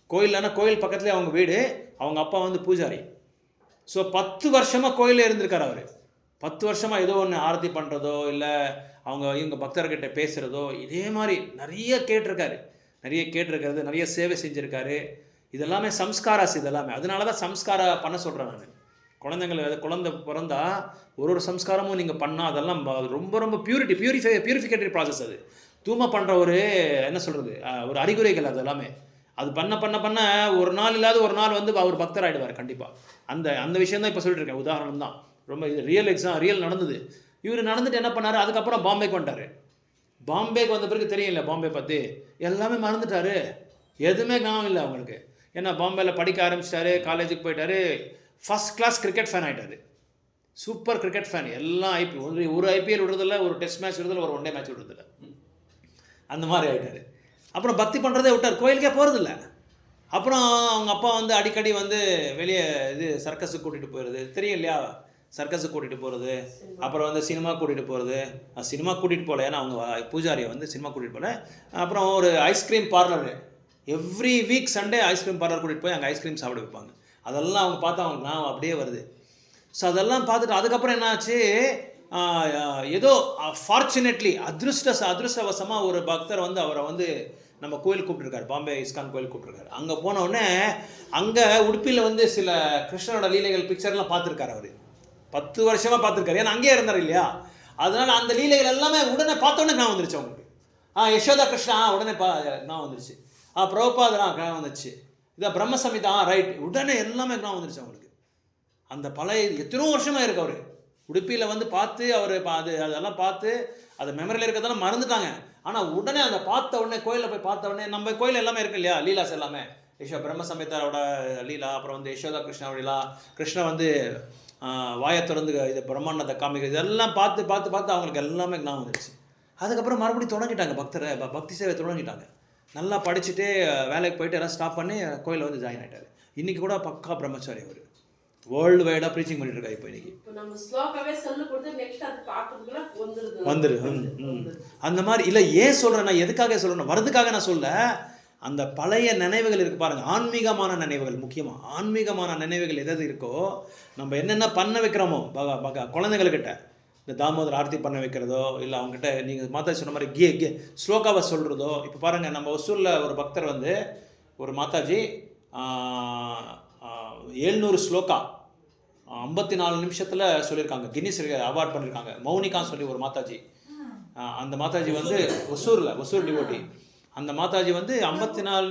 கோயில் பக்கத்துலேயே அவங்க வீடு, அவங்க அப்பா வந்து பூஜாரி. ஸோ 10 வருஷமாக கோயிலே இருந்திருக்கார் அவர். 10 வருஷமாக ஏதோ ஒன்று ஆரத்தி பண்ணுறதோ இல்லை இவங்க பக்தர்கிட்ட பேசுகிறதோ இதே மாதிரி நிறைய கேட்டிருக்கிறது, நிறைய சேவை செஞ்சுருக்காரு. இதெல்லாமே சம்ஸ்காராஸ், இதெல்லாமே. அதனால தான் சம்ஸ்காரா பண்ண சொல்கிறேன் நான். குழந்தை பிறந்தா ஒரு சம்ஸ்காரமும் நீங்கள் பண்ணால் அதெல்லாம் ரொம்ப ரொம்ப பியூரிஃபிகேட்டரி ப்ராசஸ். அது தூய்மை பண்ணுற ஒரு என்ன சொல்கிறது, ஒரு அறிகுறிகள். அது எல்லாமே அது பண்ண ஒரு நாள் இல்லாத ஒரு நாள் வந்து அவர் பக்தர் ஆகிடுவார் கண்டிப்பாக. அந்த விஷயம் தான் இப்போ சொல்லிட்டு இருக்கேன், உதாரணம் தான். ரொம்ப இது ரியல் நடந்தது. இவர் நடந்துட்டு என்ன பண்ணார், அதுக்கப்புறம் பாம்பேக்கு வந்துட்டார். பாம்பேக்கு வந்த பிறகு தெரியல, பாம்பே பற்றி எல்லாமே மறந்துட்டார், எதுவுமே ஞாபகம் இல்லை அவங்களுக்கு. ஏன்னா பாம்பேயில் படிக்க ஆரம்பிச்சிட்டாரு, காலேஜுக்கு போயிட்டார், ஃபஸ்ட் கிளாஸ் கிரிக்கெட் ஃபேன் ஆகிட்டார், சூப்பர் கிரிக்கெட் ஃபேன். எல்லாம் ஒரு ஐபிஎல் விடுறதில்ல, ஒரு டெஸ்ட் மேட்ச் விடுறதில்ல, ஒரு ஒன் டே மேட்ச் விடுறதில்ல, அந்த மாதிரி ஆகிட்டார். அப்புறம் பக்தி பண்ணுறதே விட்டார், கோயிலுக்கே போகிறதில்ல. அப்புறம் அவங்க அப்பா வந்து அடிக்கடி வந்து வெளியே சர்க்கஸுக்கு கூட்டிகிட்டு போயிடுறது, தெரியும் இல்லையா, சர்க்கஸுக்கு கூட்டிகிட்டு போகிறது. அப்புறம் வந்து சினிமா கூட்டிகிட்டு போகிறது. சினிமா கூட்டிகிட்டு போகல, ஏன்னா அவங்க பூஜாரியை வந்து சினிமா கூட்டிகிட்டு போகல. அப்புறம் ஒரு ice cream parlour, every week Sunday ice cream parlour கூட்டிகிட்டு போய் அங்கே ஐஸ்கிரீம் சாப்பிட வைப்பாங்க. அதெல்லாம் அவங்க பார்த்தா அவங்க நான் அப்படியே வருது. ஸோ அதெல்லாம் பார்த்துட்டு அதுக்கப்புறம் என்னாச்சு, ஏதோ ஃபார்ச்சுனேட்லி அதிருஷ்டவசமாக ஒரு பக்தர் வந்து அவரை வந்து நம்ம கோயில் கூப்பிட்டுருக்காரு, பாம்பே இஸ்கான் கோயில் கூப்பிட்டுருக்காரு. அங்கே போனவுடனே அங்கே உடுப்பியில் வந்து சில கிருஷ்ணனோட லீலைகள் பிக்சர்லாம் பார்த்துருக்காரு. அவர் 10 வருஷமாக பார்த்துருக்காரு, ஏன்னா அங்கேயே இருந்தார் இல்லையா. அதனால் அந்த லீலைகள் எல்லாமே உடனே பார்த்தோன்னே நான் வந்துருச்சு அவங்களுக்கு. யசோதா கிருஷ்ணா உடனே நான் வந்துருச்சு, பிரபுபாதனா நான் வந்துருச்சு, இதான் பிரம்மசமிதா ரைட், உடனே எல்லாமே நான் வந்துருச்சு அவங்களுக்கு. அந்த பழைய எத்தனோ வருஷமாக இருக்கு அவர். உடுப்பியில் வந்து பார்த்து அவர் அதெல்லாம் பார்த்து அதை மெமரியில் இருக்கிறதெல்லாம் மறந்துட்டாங்க. ஆனால் உடனே அதை பார்த்த உடனே, கோயிலில் போய் பார்த்த உடனே, நம்ம கோயில் எல்லாமே இருக்கு இல்லையா, லீலாஸ் எல்லாமே, பிரம்ம சமேதாரோட லீலா, அப்புறம் வந்து யசோதா கிருஷ்ணாவோட லீலா, கிருஷ்ணன் வந்து வாயை திறந்து இது பிரம்மாண்டத்தை காமிக்கிறது, இதெல்லாம் பார்த்து பார்த்து பார்த்து அவங்களுக்கு எல்லாமே ஞாபகம் வந்துருச்சு. அதுக்கப்புறம் மறுபடியும் தொடங்கிட்டாங்க பக்தி சேவை தொடங்கிட்டாங்க. நல்லா படிச்சுட்டு வேலைக்கு போயிட்டு எல்லாம் ஸ்டாப் பண்ணி கோயிலில் வந்து ஜாயின் ஆகிட்டார். இன்றைக்கி கூட பக்கா பிரம்மச்சாரி அவர், வேர்ல்டு வைடாக ப்ரீச்சிங் பண்ணிட்டு இருக்காரு. இப்போ இன்னைக்கு வந்துரு அந்த மாதிரி இல்லை. ஏன் சொல்கிறேன், நான் எதுக்காக சொல்கிறேன், வரதுக்காக நான் சொல்ல. அந்த பழைய நினைவுகள் இருக்குது பாருங்கள், ஆன்மீகமான நினைவுகள், முக்கியமாக ஆன்மீகமான நினைவுகள் எதாவது இருக்கோ, நம்ம என்னென்ன பண்ண வைக்கிறோமோ குழந்தைங்கள்கிட்ட, இந்த தாமோதர் ஆர்த்தி பண்ண வைக்கிறதோ, இல்லை அவங்ககிட்ட நீங்கள் மாதாஜி சொன்ன மாதிரி ஸ்லோகாவை சொல்கிறதோ. இப்போ பாருங்கள், நம்ம ஒசூரில் ஒரு பக்தர் வந்து ஒரு மாதாஜி 700 ஸ்லோகா 54 நிமிஷத்தில் சொல்லியிருக்காங்க, கின்னிஸ் அவார்ட் பண்ணியிருக்காங்க. மௌனிகான்னு சொல்லி ஒரு மாதாஜி, அந்த மாதாஜி வந்து ஒசூர் டிவோட்டி. அந்த மாதாஜி வந்து 54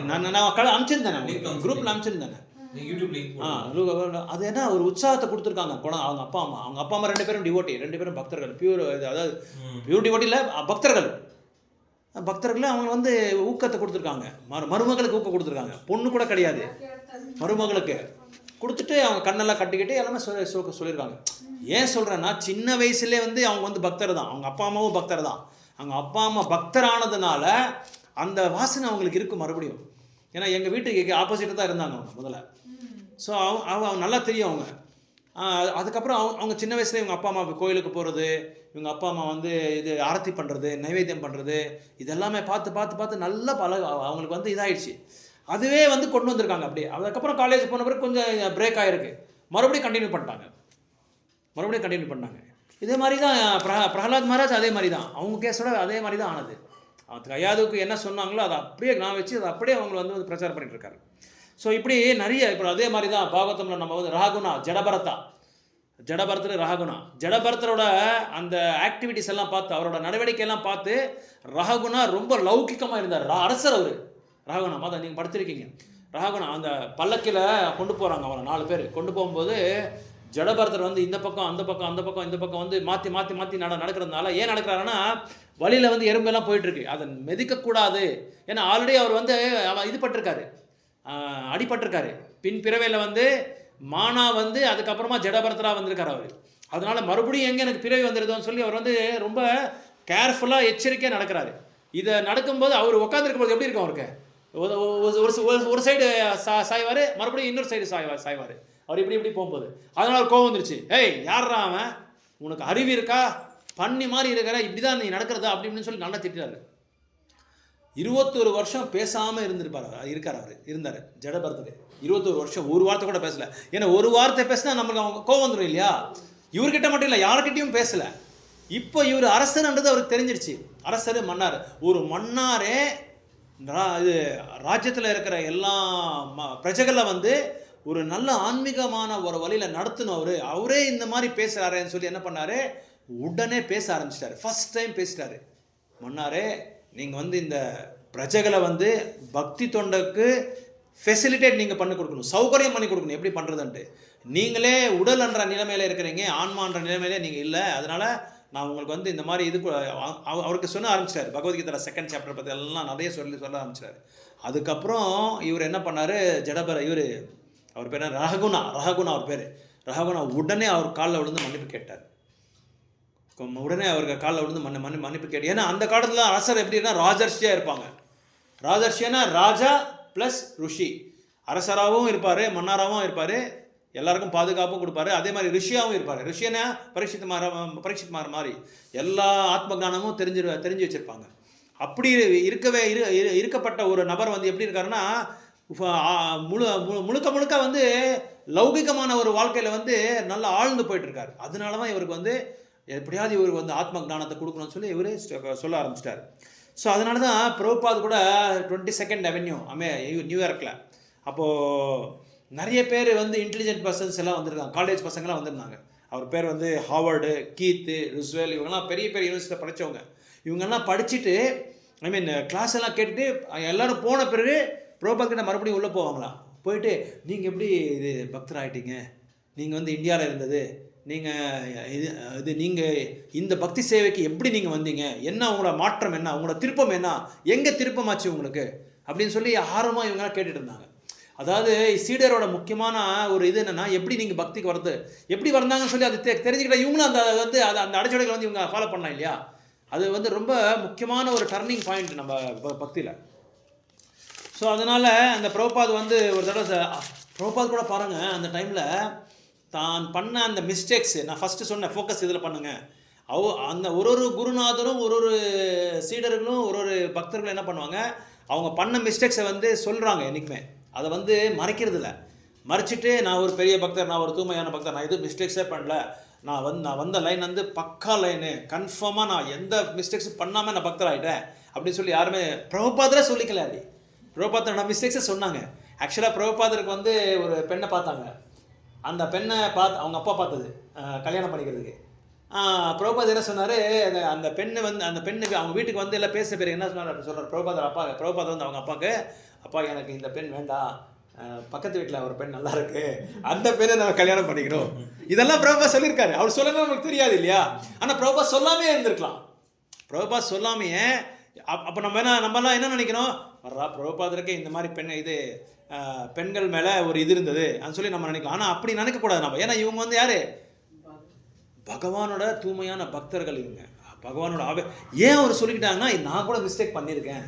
நான் அனுப்பிச்சிருந்தேன், குரூப்பில் அனுப்பிச்சிருந்தேன். அது என்ன ஒரு உற்சாகத்தை கொடுத்துருக்காங்க. அவங்க அப்பா அம்மா 2 பேரும் டிவோட்டி, 2 பேரும் பக்தர்கள், பியூர், அதாவது பியூர் டிவோட்டியில் பக்தர்கள் அவங்க வந்து ஊக்கத்தை கொடுத்துருக்காங்க. மருமகளுக்கு ஊக்கம் கொடுத்துருக்காங்க, பொண்ணு கூட கிடையாது, மருமகளுக்கு கொடுத்துட்டு அவங்க கண்ணெல்லாம் கட்டிக்கிட்டு எல்லாமே சொல்லியிருக்காங்க. ஏன் சொல்கிறேன்னா, சின்ன வயசுலேயே வந்து அவங்க வந்து பக்தர் தான், அவங்க அப்பா அம்மாவும் பக்தர் தான். அவங்க அப்பா அம்மா பக்தரானதுனால அந்த வாசனை அவங்களுக்கு இருக்குது மறுபடியும். ஏன்னா எங்கள் வீட்டுக்கு ஆப்போசிட்டாக தான் இருந்தாங்க அவங்க முதல்ல. ஸோ அவங்க நல்லா தெரியும் அவங்க. அதுக்கப்புறம் அவங்க சின்ன வயசுல இவங்க அப்பா அம்மா கோயிலுக்கு போகிறது, இவங்க அப்பா அம்மா வந்து இது ஆரத்தி பண்ணுறது, நைவேத்தியம் பண்ணுறது, இதெல்லாமே பார்த்து பார்த்து பார்த்து நல்லா அவங்களுக்கு வந்து இதாகிடுச்சு. அதுவே வந்து கொண்டு வந்திருக்காங்க அப்படியே. அதுக்கப்புறம் காலேஜ் போன பிறகு கொஞ்சம் பிரேக் ஆகிருக்கு, மறுபடியும் கண்டினியூ பண்ணாங்க. இதே மாதிரி தான் பிரகலாத் மகாராஜ், அதே மாதிரி தான் அவங்க கேஸோட அதே மாதிரி தான் ஆனது. அவருக்கு ஐயாவுக்கு என்ன சொன்னாங்களோ அதை அப்படியே நான் வச்சு அதை அப்படியே அவங்க வந்து பிரச்சாரம் பண்ணிட்டு இருக்காரு. ஸோ இப்படி நிறைய, இப்போ அதே மாதிரி தான் பாகவதமில் நம்ம வந்து ரகுணா ஜடபரத்தில் ரகுணா ஜடபரத்தரோட அந்த ஆக்டிவிட்டிஸ் எல்லாம் பார்த்து, அவரோட நடவடிக்கையெல்லாம் பார்த்து ரகுணா ரொம்ப லௌகிக்கமாக இருந்தார். அரசர் அவர் ரகுணா மாதா, நீங்கள் படுத்திருக்கீங்க. ரகுணா அந்த பல்லக்கில் கொண்டு போகிறாங்க, அவரை 4 பேர் கொண்டு போகும்போது ஜடபரதர் வந்து இந்த பக்கம் அந்த பக்கம் வந்து மாற்றி நடக்கிறதுனால, ஏன் நடக்கிறாருன்னா வழியில் வந்து எறும்பெல்லாம் போயிட்டுருக்கு, அதை மெதிக்கக்கூடாது. ஏன்னா ஆல்ரெடி அவர் வந்து அடிபட்டிருக்காரு. பின் பிறவையில் வந்து மானா வந்து அதுக்கப்புறமா ஜடபரதராக வந்திருக்கார் அவர். அதனால் மறுபடியும் எங்கே எனக்கு பிறவி வந்துடுதோன்னு சொல்லி அவர் வந்து ரொம்ப கேர்ஃபுல்லாக எச்சரிக்கையாக நடக்கிறாரு. இதை நடக்கும்போது அவர் உட்காந்துருக்கும் போது எப்படி இருக்கும், அவருக்கு ஒரு சைடு சாய்வார், மறுபடியும் இன்னொரு சைடு சாய்வார். அவர் இப்படி போகும்போது அதனால் கோவம் வந்துருச்சு. ஏய் யாரா அவன், உனக்கு அறிவு இருக்கா, பண்ணி மாதிரி இருக்கிற, இப்படி தான் நீ நடக்கிறதா அப்படின்னு சொல்லி நல்லா திட்டாரு. 21 வருஷம் பேசாமல் இருந்தார் ஜடபரதர். 21 வருஷம் ஒரு வார்த்தை கூட பேசலை. ஏன்னா ஒரு வார்த்தை பேசினா நம்மளுக்கு அவங்க கோவம் வந்துடும் இல்லையா. இவர்கிட்ட மட்டும் இல்லை, யார்கிட்டையும் பேசலை. இப்போ இவர் அரசர்ன்றது அவருக்கு தெரிஞ்சிருச்சு. அரசர் மன்னார், ஒரு மன்னாரே இது ராஜ்யத்தில் இருக்கிற எல்லா பிரஜைகளை வந்து ஒரு நல்ல ஆன்மீகமான ஒரு வழியில் நடத்தணும். அவரே இந்த மாதிரி பேசுகிறாருன்னு சொல்லி என்ன பண்ணார், உடனே பேச ஆரம்பிச்சிட்டாரு. ஃபஸ்ட் டைம் பேசிட்டாரு, மன்னாரே நீங்கள் வந்து இந்த பிரஜைகளை வந்து பக்தி தொண்டுக்கு ஃபெசிலிட்டேட் நீங்கள் பண்ணி கொடுக்கணும், சௌகரியம் பண்ணி கொடுக்கணும். எப்படி பண்ணுறதுன்ட்டு நீங்களே உடல்ன்ற நிலைமையில் இருக்கிறீங்க, ஆன்மான்ற நிலைமையிலே நீங்கள் இல்லை. அதனால் நான் உங்களுக்கு வந்து இந்த மாதிரி இது அவருக்கு சொல்ல ஆரம்பிச்சிட்டாரு. பகவத்கீதையில் 2nd சாப்டர் பற்றி எல்லாம் நிறைய சொல்ல ஆரம்பிச்சிட்டாரு. அதுக்கப்புறம் இவர் என்ன பண்ணார், அவர் பேர் ரகுணா அவர் பேர் ரகுணா. உடனே அவர் காலில் விழுந்து மன்னிப்பு கேட்டார். உடனே அவருக்கு காலில் விழுந்து மன்னிப்பு கேட்டு. ஏன்னா அந்த காலத்தில் அரசர் எப்படின்னா ராஜர்ஷியாக இருப்பாங்க. ராஜர்ஷியனா ராஜா ப்ளஸ் ருஷி, அரசராகவும் இருப்பார், மன்னாராகவும் இருப்பார், எல்லாருக்கும் பாதுகாப்பும் கொடுப்பாரு. அதே மாதிரி ரிஷியாகவும் இருப்பார். ரிஷியனா பரீட்சித் மாதிரி எல்லா ஆத்ம ஞானமும் தெரிஞ்சு வச்சுருப்பாங்க. அப்படி இருக்கப்பட்ட ஒரு நபர் வந்து எப்படி இருக்காருன்னா, முழுக்க வந்து லௌகிகமான ஒரு வாழ்க்கையில் வந்து நல்லா ஆழ்ந்து போயிட்டுருக்காரு. அதனால தான் இவருக்கு வந்து எப்படியாவது இவருக்கு வந்து ஆத்ம ஞானத்தை கொடுக்கணும்னு சொல்லி இவர் சொல்ல ஆரம்பிச்சிட்டார். ஸோ அதனால தான் பிரபுபாத் கூட 22nd அவென்யூ நியூயார்க்கில் அப்போது நிறைய பேர் வந்து இன்டெலிஜென்ட் பர்சன்ஸ் எல்லாம் வந்திருக்காங்க, காலேஜ் பசங்களாம் வந்திருந்தாங்க. அவர் பேர் வந்து ஹார்வர்டு, கீத்து, ருஸ்வெல், இவங்கெல்லாம் பெரிய யூனிவர்சிட்டியில் படித்தவங்க. இவங்கெல்லாம் படிச்சுட்டு கிளாஸ் எல்லாம் கேட்டுட்டு எல்லோரும் போன பிறகு பிரபுபாத் கிட்ட மறுபடியும் உள்ளே போவாங்களாம். போயிட்டு நீங்கள் எப்படி இது பக்தர் ஆகிட்டீங்க, நீங்கள் வந்து இந்தியாவில் இருந்தது, நீங்கள் இது நீங்கள் இந்த பக்தி சேவைக்கு எப்படி நீங்கள் வந்தீங்க, என்ன உங்களோட மாற்றம், என்ன உங்களோட திருப்பம், என்ன எங்கே திருப்பமாச்சு உங்களுக்கு அப்படின்னு சொல்லி ஆர்வமாக இவங்களாம் கேட்டுட்டு இருந்தாங்க. அதாவது சீடரோட முக்கியமான ஒரு இது என்னென்னா, எப்படி நீங்கள் பக்திக்கு வரது, எப்படி வந்தாங்கன்னு சொல்லி அது தெரிஞ்சுக்கிட்டா இவங்களும் அந்த அடைச்சடைகளை வந்து இவங்க ஃபாலோ பண்ணலாம் இல்லையா. அது வந்து ரொம்ப முக்கியமான ஒரு டர்னிங் பாயிண்ட் நம்ம பக்தியில். ஸோ அதனால் அந்த பிரபுபாத் வந்து ஒரு தடவை பிரபுபாத் கூட பாருங்கள், அந்த டைமில் தான் பண்ண அந்த மிஸ்டேக்ஸ், நான் ஃபஸ்ட்டு சொன்னேன் ஃபோக்கஸ் இதில் பண்ணுங்கள். அந்த ஒரு குருநாதரும் ஒரு சீடர்களும் ஒரு பக்தர்களும் என்ன பண்ணுவாங்க, அவங்க பண்ண மிஸ்டேக்ஸை வந்து சொல்கிறாங்க. என்றைக்குமே அதை வந்து மறைக்கிறது இல்லை. மறைச்சிட்டு நான் ஒரு பெரிய பக்தர், நான் ஒரு தூய்மையான பக்தர், நான் எதுவும் மிஸ்டேக்ஸே பண்ணல, நான் வந்த லைன் வந்து பக்கா லைனு, கன்ஃபார்மாக நான் எந்த மிஸ்டேக்ஸும் பண்ணாமல் நான் பக்தர் ஆகிட்டேன் அப்படின்னு சொல்லி யாருமே பிரபுபாதரே சொல்லிக்கல. அப்படி பிரபுபாதரோட மிஸ்டேக்ஸை சொன்னாங்க. ஆக்சுவலாக பிரபுபாதருக்கு வந்து ஒரு பெண்ணை பார்த்தாங்க. அந்த பெண்ணை அவங்க அப்பா பார்த்தது கல்யாணம் பண்ணிக்கிறதுக்கு. பிரபுபாத் என்ன சொன்னார், அந்த பெண்ணு வந்து அவங்க வீட்டுக்கு வந்து எல்லாம் பேசுகிற பேர் என்ன சொன்னார் சொல்கிறார் பிரபுபாத் வந்து அவங்க அப்பாவுக்கு, அப்பா எனக்கு இந்த பெண் வேண்டாம், பக்கத்து வீட்டில் ஒரு பெண் நல்லா இருக்கு, அந்த பெண்ணை நம்ம கல்யாணம் பண்ணிக்கிறோம். இதெல்லாம் பிரபுபாத் சொல்லியிருக்காரு. அவர் சொல்லவே நமக்கு தெரியாது இல்லையா. ஆனால் பிரபுபாத் சொல்லாமே இருந்திருக்கலாம். பிரபுபாத் சொல்லாமையே அப்போ நம்மலாம் என்ன நினைக்கிறோம், வர்றா பிரபுபாதருக்கு இந்த மாதிரி பெண்கள் மேலே ஒரு இது இருந்தது அப்படின்னு சொல்லி நம்ம நினைக்கலாம். ஆனால் அப்படி நினைக்கக்கூடாது நம்ம. ஏன்னா இவங்க வந்து யார், பகவானோட தூய்மையான பக்தர்கள் இவங்க. பகவானோட ஏன் அவர் சொல்லிக்கிட்டாங்கன்னா, நான் கூட மிஸ்டேக் பண்ணியிருக்கேன்,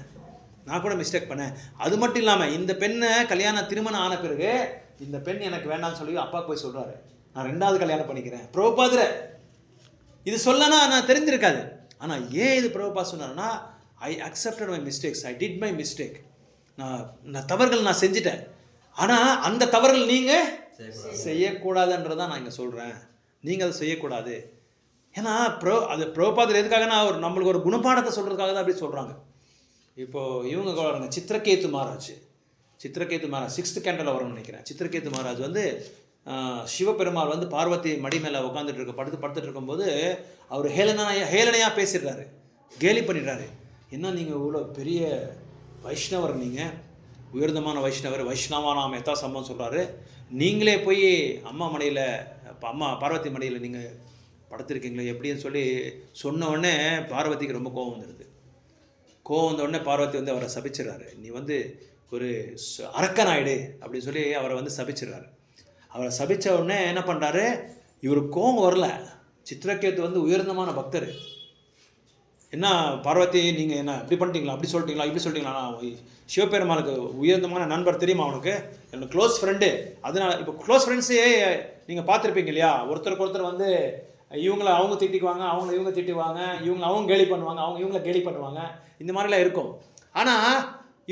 நான் கூட மிஸ்டேக் பண்ணேன். அது மட்டும் இல்லாமல் இந்த பெண்ணை திருமணம் ஆன பிறகு இந்த பெண் எனக்கு வேண்டாம்னு சொல்லி அப்பா போய் சொல்கிறாரு, நான் 2வது கல்யாணம் பண்ணிக்கிறேன். பிரபுபாதரை இது சொல்லனா நான் தெரிஞ்சிருக்காது. ஆனால் ஏன் இது பிரபுபாத் சொன்னார்னா, ஐ accepted my mistakes, I did my mistake, நான் தவறுகள் நான் செஞ்சுட்டேன், ஆனால் அந்த தவறுகள் நீங்கள் செய்யக்கூடாதுன்றதான் நான் இங்கே சொல்கிறேன். நீங்கள் அதை செய்யக்கூடாது. ஏன்னா பிரபுபாதர் எதுக்காகனா நம்மளுக்கு ஒரு குணப்பாடத்தை சொல்கிறதுக்காக தான் அப்படி சொல்கிறாங்க. இப்போது இவங்க வராங்க, சித்திரகேத்து மகாராஜ் 6th கேண்டலில் வரும்னு நினைக்கிறேன். சித்திரகேத்து மகாராஜ் வந்து சிவபெருமாள் வந்து பார்வதி மடி மேலே உட்காந்துட்டு படுத்துட்டு இருக்கும்போது அவர் ஹேளனையாக பேசிடுறாரு, கேலி பண்ணிடுறாரு. என்ன நீங்கள் இவ்வளோ பெரிய வைஷ்ணவர், நீங்கள் உயர்ந்தமான வைஷ்ணவானாம் எத்தா சம்பவம் சொல்கிறாரு, நீங்களே போய் அம்மா பார்வதி மடியில் நீங்கள் படுத்திருக்கீங்களே எப்படின்னு சொல்லி சொன்ன உடனே பார்வதிக்கு ரொம்ப கோபம் வந்துடுது. கோவம் வந்த உடனே பார்வதி வந்து அவரை சபிச்சிடுறாரு, நீ வந்து ஒரு அரக்கனாயிடு அப்படின்னு சொல்லி அவரை வந்து சபிச்சிடுறாரு. அவரை சபித்த உடனே என்ன பண்ணுறாரு, இவருக்கு கோவம் வரல. சித்திரகேத்து வந்து உயர்ந்தமான பக்தர், என்ன பார்வதி நீங்கள் என்ன இப்படி பண்ணிட்டீங்களா, அப்படி சொல்லிட்டீங்களா, நான் சிவபெருமானுக்கு உயர்ந்தமான நண்பர் தெரியுமா, அவனுக்கு என்னோட க்ளோஸ் ஃப்ரெண்டு. அதனால் இப்போ க்ளோஸ் ஃப்ரெண்ட்ஸே நீங்கள் பார்த்துருப்பீங்க இல்லையா, ஒருத்தருக்கு ஒருத்தர் வந்து அவங்க திட்டிக்குவாங்க, இவங்க திட்டுவாங்க, அவங்க கேலி பண்ணுவாங்க, இவங்களை கேலி பண்ணுவாங்க, இந்த மாதிரிலாம் இருக்கும். ஆனால்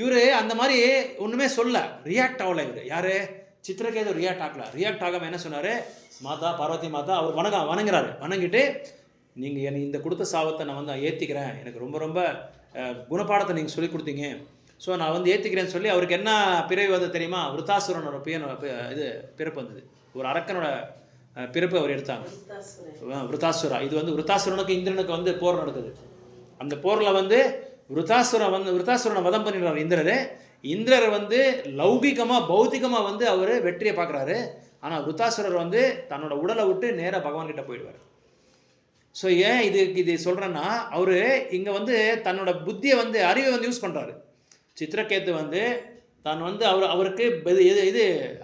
இவர் அந்த மாதிரி ஒன்றுமே சொல்ல, ரியாக்ட் ஆகலை. இவர் யார், சித்திரகேது ரியாக்ட் ஆகாமல் என்ன சொன்னார், மாதா பார்வதி மாதா அவர் வணங்கிட்டு, நீங்கள் எனக்கு இந்த கொடுத்த சாபத்தை நான் வந்து ஏற்றிக்கிறேன், எனக்கு ரொம்ப ரொம்ப குணப்பாடத்தை நீங்கள் சொல்லி கொடுத்தீங்க, ஸோ நான் வந்து ஏற்றிக்கிறேன்னு சொல்லி அவருக்கு என்ன பிறவி வந்து தெரியுமா, விருத்தாசுரனோட பிறப்பு வந்தது. ஒரு அரக்கனோட பிறப்பு அவர் எடுத்தாங்க, விருத்தாசுரா. இது வந்து விருத்தாசுரனுக்கு இந்திரனுக்கு வந்து போர் நடக்குது. அந்த போரில் வந்து விருத்தாசுரனை வதம் பண்ணிடுறாரு இந்திரர் வந்து லௌகிகமாக பௌத்திகமாக வந்து அவர் வெற்றியை பார்க்குறாரு. ஆனால் விருத்தாசுரர் வந்து தன்னோட உடலை விட்டு நேராக பகவான்கிட்ட போயிடுவார். ஸோ ஏன் இது சொல்கிறேன்னா, அவர் இங்கே வந்து தன்னோட புத்தியை வந்து அறிவை வந்து யூஸ் பண்ணுறாரு. சித்திரகேத்து வந்து தான் வந்து அவருக்கு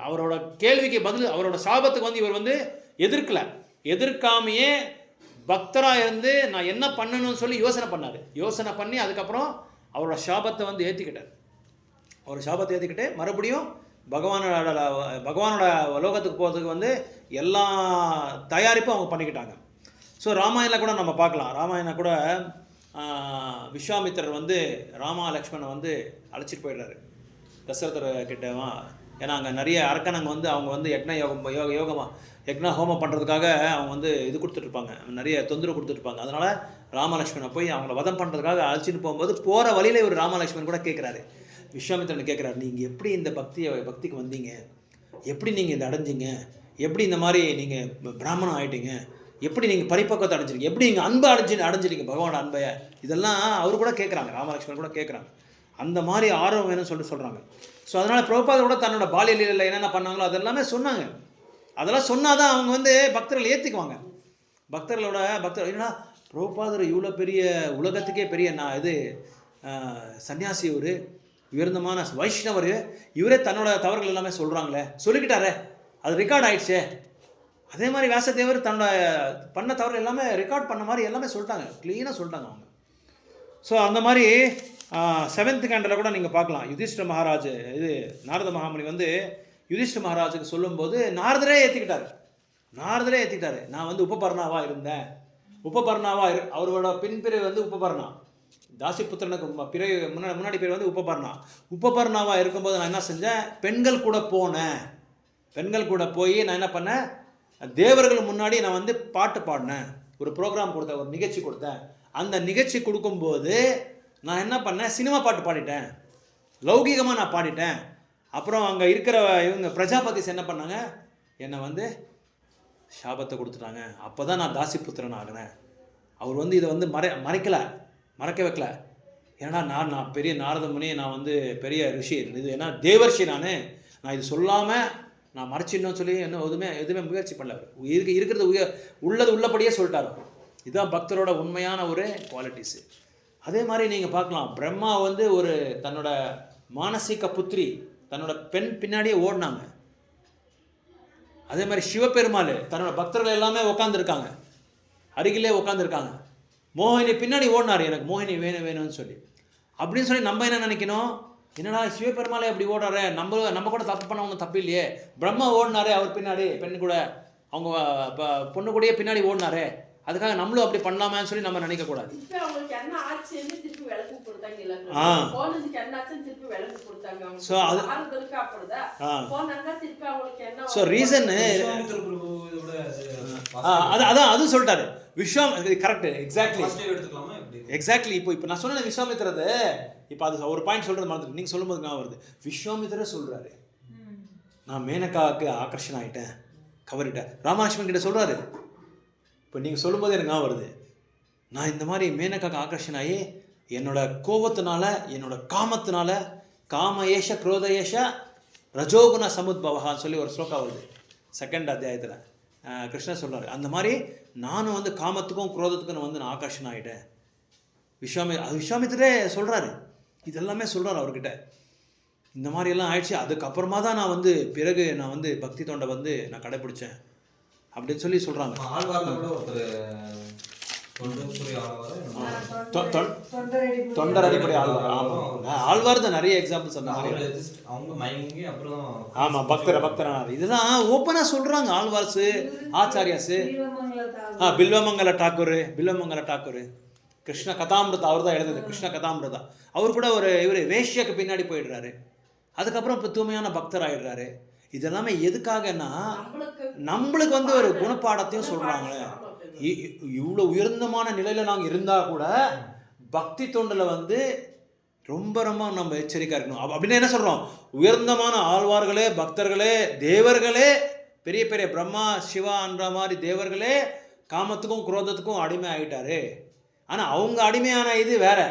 அவரோட கேள்விக்கு பதில், அவரோட சாபத்துக்கு வந்து இவர் வந்து எதிர்க்காமையே பக்தராக இருந்து நான் என்ன பண்ணணும்னு சொல்லி யோசனை பண்ணி அதுக்கப்புறம் அவரோட சாபத்தை வந்து ஏற்றிக்கிட்டார். அவர் சாபத்தை ஏற்றிக்கிட்டு மறுபடியும் பகவானோட லோகத்துக்கு போகிறதுக்கு வந்து எல்லா தயாரிப்பும் அவங்க பண்ணிக்கிட்டாங்க. ஸோ ராமாயணம் கூட நம்ம பார்க்கலாம். ராமாயணம் கூட விஸ்வாமித்திரர் வந்து லக்ஷ்மணனை வந்து அழைச்சிட்டு போயிடுறாரு தசரதர் கிட்டவா. ஏன்னா அங்கே நிறைய அரக்கனங்க வந்து அவங்க வந்து யக்ன ஹோமம் பண்ணுறதுக்காக அவங்க வந்து இது கொடுத்துட்ருப்பாங்க, நிறைய தொந்தரவு கொடுத்துட்ருப்பாங்க. அதனால் லக்ஷ்மணனை போய் அவங்கள வதம் பண்ணுறதுக்காக அழைச்சிட்டு போகும்போது போகிற வழியில் ஒரு லக்ஷ்மணன் கூட கேட்குறாரு, விஸ்வாமித்திரன் கேட்குறாரு, நீங்கள் எப்படி இந்த பக்திக்கு வந்தீங்க, எப்படி நீங்கள் இதை அடைஞ்சிங்க, எப்படி இந்த மாதிரி நீங்கள் பிராமணம் ஆகிட்டீங்க, எப்படி நீங்கள் பரிபக்குவத்தை அடைஞ்சிருக்கீங்க, எப்படி நீங்கள் அன்பை அடைஞ்சிருக்கீங்க பகவானோட அன்பை, இதெல்லாம் அவர் கூட கேட்குறாங்க, லக்ஷ்மணன் கூட கேட்குறாங்க. அந்த மாதிரி ஆர்வம் வேணும்னு சொல்கிறாங்க. ஸோ அதனால் பிரபுபாதர் கூட தன்னோட பாலியலில் என்னென்ன பண்ணாங்களோ அதெல்லாமே சொன்னாங்க. அதெல்லாம் சொன்னால் தான் அவங்க வந்து பக்தர்கள் ஏற்றுக்குவாங்க. பக்தர் ஏன்னா பிரபுபாதர் இவ்வளோ பெரிய உலகத்துக்கே பெரிய சன்னியாசி, ஒரு உயர்ந்தமான வைஷ்ணவர், இவரே தன்னோட தவறுகள் எல்லாமே சொல்கிறாங்களே, சொல்லிக்கிட்டாரே, அது ரெக்கார்ட் ஆயிடுச்சே. அதே மாதிரி வியாசதேவர் தன்னோட பண்ண தவறு எல்லாமே ரெக்கார்ட் பண்ண மாதிரி எல்லாமே சொல்லிட்டாங்க, க்ளீனாக சொல்லிட்டாங்க அவங்க. ஸோ அந்த மாதிரி 7th கேண்டில் கூட நீங்கள் பார்க்கலாம். யுதிஷ்ட மகாராஜ் நாரத மகாமுனி வந்து யுதிஷ்ட மகாராஜுக்கு சொல்லும்போது நாரதரே ஏற்றிக்கிட்டாரு. நான் வந்து உபபர்ணாவாக இருந்தேன். அவரோட பின்பிரிவு வந்து உபபர்ணா, தாசிபுத்திரனுக்கு முன்னாடி பேர் வந்து உபபர்ணாவாக இருக்கும்போது நான் என்ன செஞ்சேன், பெண்கள் கூட போய் நான் என்ன பண்ணேன், தேவர்கள் முன்னாடி நான் வந்து பாட்டு பாடினேன், ஒரு ப்ரோக்ராம் கொடுத்தேன், ஒரு நிகழ்ச்சி கொடுத்தேன். அந்த நிகழ்ச்சி கொடுக்கும்போது நான் என்ன பண்ணேன், சினிமா பாட்டு பாடிட்டேன், லௌகீகமாக நான் பாடிட்டேன். அப்புறம் அங்கே இருக்கிற இவங்க பிரஜாபதிஸ் என்ன பண்ணாங்க, என்னை வந்து சாபத்தை கொடுத்துட்டாங்க. அப்போ தான் நான் தாசிபுத்திரன் ஆகினேன். அவர் வந்து இதை வந்து மறைக்க வைக்கல. ஏன்னா நான் பெரிய நாரத முனி, நான் வந்து பெரிய ரிஷி, இது ஏன்னா தேவர்ஷி, நான் இது சொல்லாமல் நான் மறைச்சிடணும்னு சொல்லி எதுவுமே முயற்சி பண்ணல. இருக்கிறது உள்ளது உள்ளபடியே சொல்லிட்டார். இதுதான் பக்தரோட உண்மையான ஒரு குவாலிட்டிஸு. அதே மாதிரி நீங்கள் பார்க்கலாம், பிரம்மா வந்து தன்னோட மானசீக புத்திரி, தன்னோட பெண் பின்னாடியே ஓடினாங்க. அதே மாதிரி சிவபெருமாள் தன்னோட பக்தர்கள் எல்லாமே உட்காந்துருக்காங்க, அருகிலே உட்காந்துருக்காங்க. மோகினி பின்னாடி ஓடினார், எனக்கு மோகினி வேணும்னு சொல்லி. அப்படின்னு சொல்லி நம்ம என்ன நினைக்கணும், என்னடா சிவபெருமாளே அப்படி ஓடுறாரு, நம்ம கூட தப்பு பண்ண ஒன்றும் தப்பு இல்லையே. பிரம்மா ஓடினாரே அவர் பின்னாடி, பெண்ணு கூட அவங்க பொண்ணு கூடயே பின்னாடி ஓடினாரே, அதுக்காக நம்மளும் அப்படி பண்ணலாமான்னு சொல்லி நம்ம நினைக்கக்கூடாது. அது சொல்லிட்டாரு கரெக்ட், எக்ஸாக்ட்லி. இப்போ நான் சொன்ன விஸ்வாமித்திரது, இப்போ அது ஒரு பாயிண்ட் சொல்றது மாதிரி நீங்க சொல்லும் போது நான் வருது. விஸ்வாமித்திர சொல்றாரு, நான் மேனகாவுக்கு ஆகர்ஷன் ஆயிட்டேன், கவரிட்டேன். ராமலட்சுமன் கிட்ட சொல்றாரு. இப்போ நீங்கள் சொல்லும்போது எனக்கு நான் வருது, நான் இந்த மாதிரி மேனகாக்கு ஆகர்ஷன் ஆகி என்னோட கோபத்தினால, என்னோட காமத்தினால, காம ஏஷ குரோத ஏஷ ரஜோகுண சமுத்பவகான்னு சொல்லி ஒரு ஸ்லோகா வருது 2nd அத்தியாயத்தில். கிருஷ்ணர் சொல்கிறார், அந்த மாதிரி நானும் வந்து காமத்துக்கும் குரோதத்துக்கும் வந்து நான் ஆகர்ஷன் ஆகிட்டேன். விஸ்வாமித்திரே சொல்கிறாரு, இதெல்லாமே சொல்கிறார் அவர்கிட்ட. இந்த மாதிரியெல்லாம் ஆயிடுச்சு. அதுக்கப்புறமா தான் நான் வந்து பக்தி தொண்டை வந்து நான் கடைப்பிடிச்சேன் அப்படின்னு சொல்லி சொல்கிறாங்க. தொண்டர் அடிப்படை ஆழ்வார். ஆழ்வார் தான் நிறைய எக்ஸாம்பிள்ஸ் அந்த மாதிரி. ஆமாம், பக்தரானார். இதெல்லாம் ஓப்பனாக சொல்கிறாங்க ஆழ்வார்ஸு, ஆச்சாரியாஸு. பில்வமங்கல டாக்கூர் கிருஷ்ண கதாமிருதா அவர் தான் எழுதுது. கிருஷ்ண கதாமிருதா அவர் கூட இவர் வேஷ்யக்கு பின்னாடி போயிடுறாரு. அதுக்கப்புறம் இப்போ தூய்மையான பக்தர் ஆகிடுறாரு. இதெல்லாமே எதுக்காகன்னா நம்மளுக்கு வந்து ஒரு குணப்பாடத்தையும் சொல்கிறாங்க. இவ்வளோ உயர்ந்தமான நிலையில் நாங்கள் இருந்தால் கூட பக்தி தொண்டில் வந்து ரொம்ப நம்ம எச்சரிக்கையாக இருக்கணும். அப்படின்னு என்ன சொல்கிறோம், உயர்ந்தமான ஆழ்வார்களே, பக்தர்களே, தேவர்களே, பெரிய பெரிய பிரம்மா சிவான்ற மாதிரி தேவர்களே காமத்துக்கும் குரோதத்துக்கும் அடிமை ஆகிட்டாரு. ஆனால் அவங்க அடிமையான இது வேற,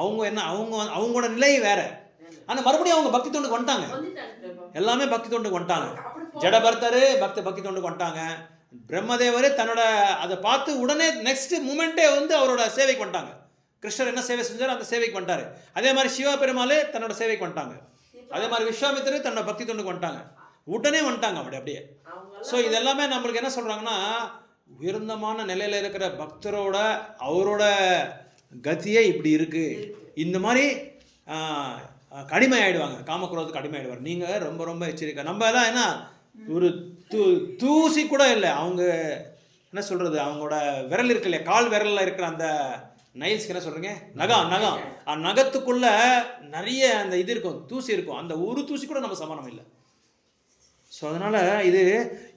அவங்களோட நிலை வேற. ஆனால் மறுபடியும் அவங்க பக்தி தொண்டுக்கு வந்துட்டாங்க, எல்லாமே பக்தி தொண்டுக்கு வந்துட்டாங்க. ஜடபர்த்தர் பக்தி தொண்டுக்கு வந்துட்டாங்க. பிரம்மதேவர் தன்னோட அதை பார்த்து உடனே நெக்ஸ்ட் மூமெண்ட்டே வந்து அவரோட சேவைக்கு வந்துட்டாங்க. கிருஷ்ணர் என்ன சேவை செஞ்சாரோ அந்த சேவைக்கு வந்துட்டாரு. அதே மாதிரி சிவபெருமாளே தன்னோட சேவைக்கு வந்துட்டாங்க. அதே மாதிரி விஸ்வாமித்திரர் தன்னோட பக்தி தொண்டுக்கு வந்துட்டாங்க, உடனே வந்துட்டாங்க அப்படியே. ஸோ இதெல்லாமே நம்மளுக்கு என்ன சொல்கிறாங்கன்னா, உயர்ந்தமான நிலையில் இருக்கிற பக்தரோட அவரோட கத்தியே இப்படி இருக்குது. இந்த மாதிரி கடிமை ஆகிடுவாங்க, காமக்குரோதுக்கு அடிமை ஆகிடுவார். நீங்கள் ரொம்ப எச்சரிக்கை. நம்ம எல்லாம் என்ன ஒரு தூசி கூட இல்லை. அவங்க என்ன சொல்கிறது, அவங்களோட விரல் இருக்கு இல்லையா, கால் விரலில் இருக்கிற அந்த நைல்ஸ்க்கு என்ன சொல்கிறீங்க, நகம் நகத்துக்குள்ள நிறைய அந்த இது இருக்கும், தூசி இருக்கும். அந்த ஒரு தூசி கூட நம்ம சமானம் இல்லை. ஸோ அதனால் இது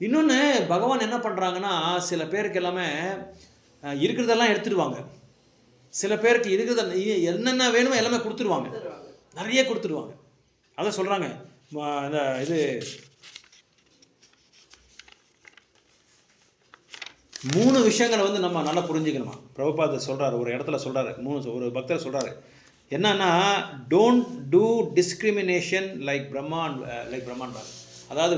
இன்னொன்று, பகவான் என்ன பண்ணுறாங்கன்னா, சில பேருக்கு எல்லாமே இருக்கிறதெல்லாம் எடுத்துடுவாங்க. சில பேருக்கு இருக்கிறத என்னென்ன வேணுமோ எல்லாமே கொடுத்துருவாங்க, நிறைய கொடுத்துருவாங்க. அதை சொல்கிறாங்க. இந்த இது 3 விஷயங்களை வந்து நம்ம நல்லா புரிஞ்சுக்கணுமா. பிரபுபாதர் சொல்கிறார், ஒரு இடத்துல சொல்கிறாரு, ஒரு பக்தர் சொல்கிறாரு என்னன்னா, டோன்ட் டூ டிஸ்கிரிமினேஷன் லைக் பிரம்மான். அதாவது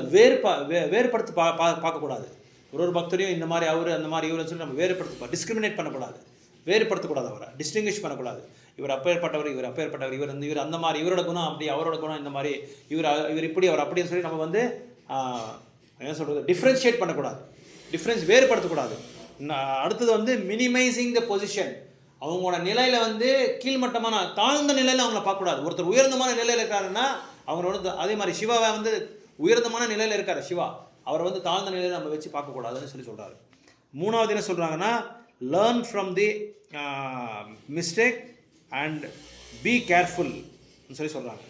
வேறுபடுத்தி பார்க்கக்கூடாது. ஒரு பக்தரையும் இந்த மாதிரி அவர் அந்த மாதிரி இவருன்னு சொல்லி நம்ம டிஸ்கிரிமினேட் பண்ணக்கூடாது, வேறுபடுத்தக்கூடாது, அவரை டிஸ்டிங்கிஷ் பண்ணக்கூடாது. இவர் அப்பேற்பட்டவர், இவர் அப்பேற்பட்டவர், இவர் அந்த மாதிரி, இவரோட குணம் அப்படி, அவரோட குணம் இந்த மாதிரி, இவர் இப்படி, அவர் அப்படின்னு சொல்லி நம்ம வந்து என்ன சொல்கிறது, டிஃப்ரென்ஷியேட் பண்ணக்கூடாது, வேறுபடுத்தக்கூடாது. அடுத்தது வந்து மினிமைசிங் த பொசிஷன். அவங்களோட நிலையில் வந்து கீழ்மட்டமான தாழ்ந்த நிலையில் அவங்கள பார்க்கக்கூடாது. ஒருத்தர் உயர்ந்தமான நிலையில் இருக்காருன்னா அவங்களோட, அதே மாதிரி சிவாவை வந்து உயர்ந்தமான நிலையில் இருக்கார் சிவா, அவரை வந்து தாழ்ந்த நிலையில் நம்ம வச்சு பார்க்கக்கூடாதுன்னு சொல்லி சொல்கிறாரு. மூணாவது என்ன சொல்கிறாங்கன்னா, learn from the mistake and be கேர்ஃபுல்னு சொல்லி சொல்கிறாங்க.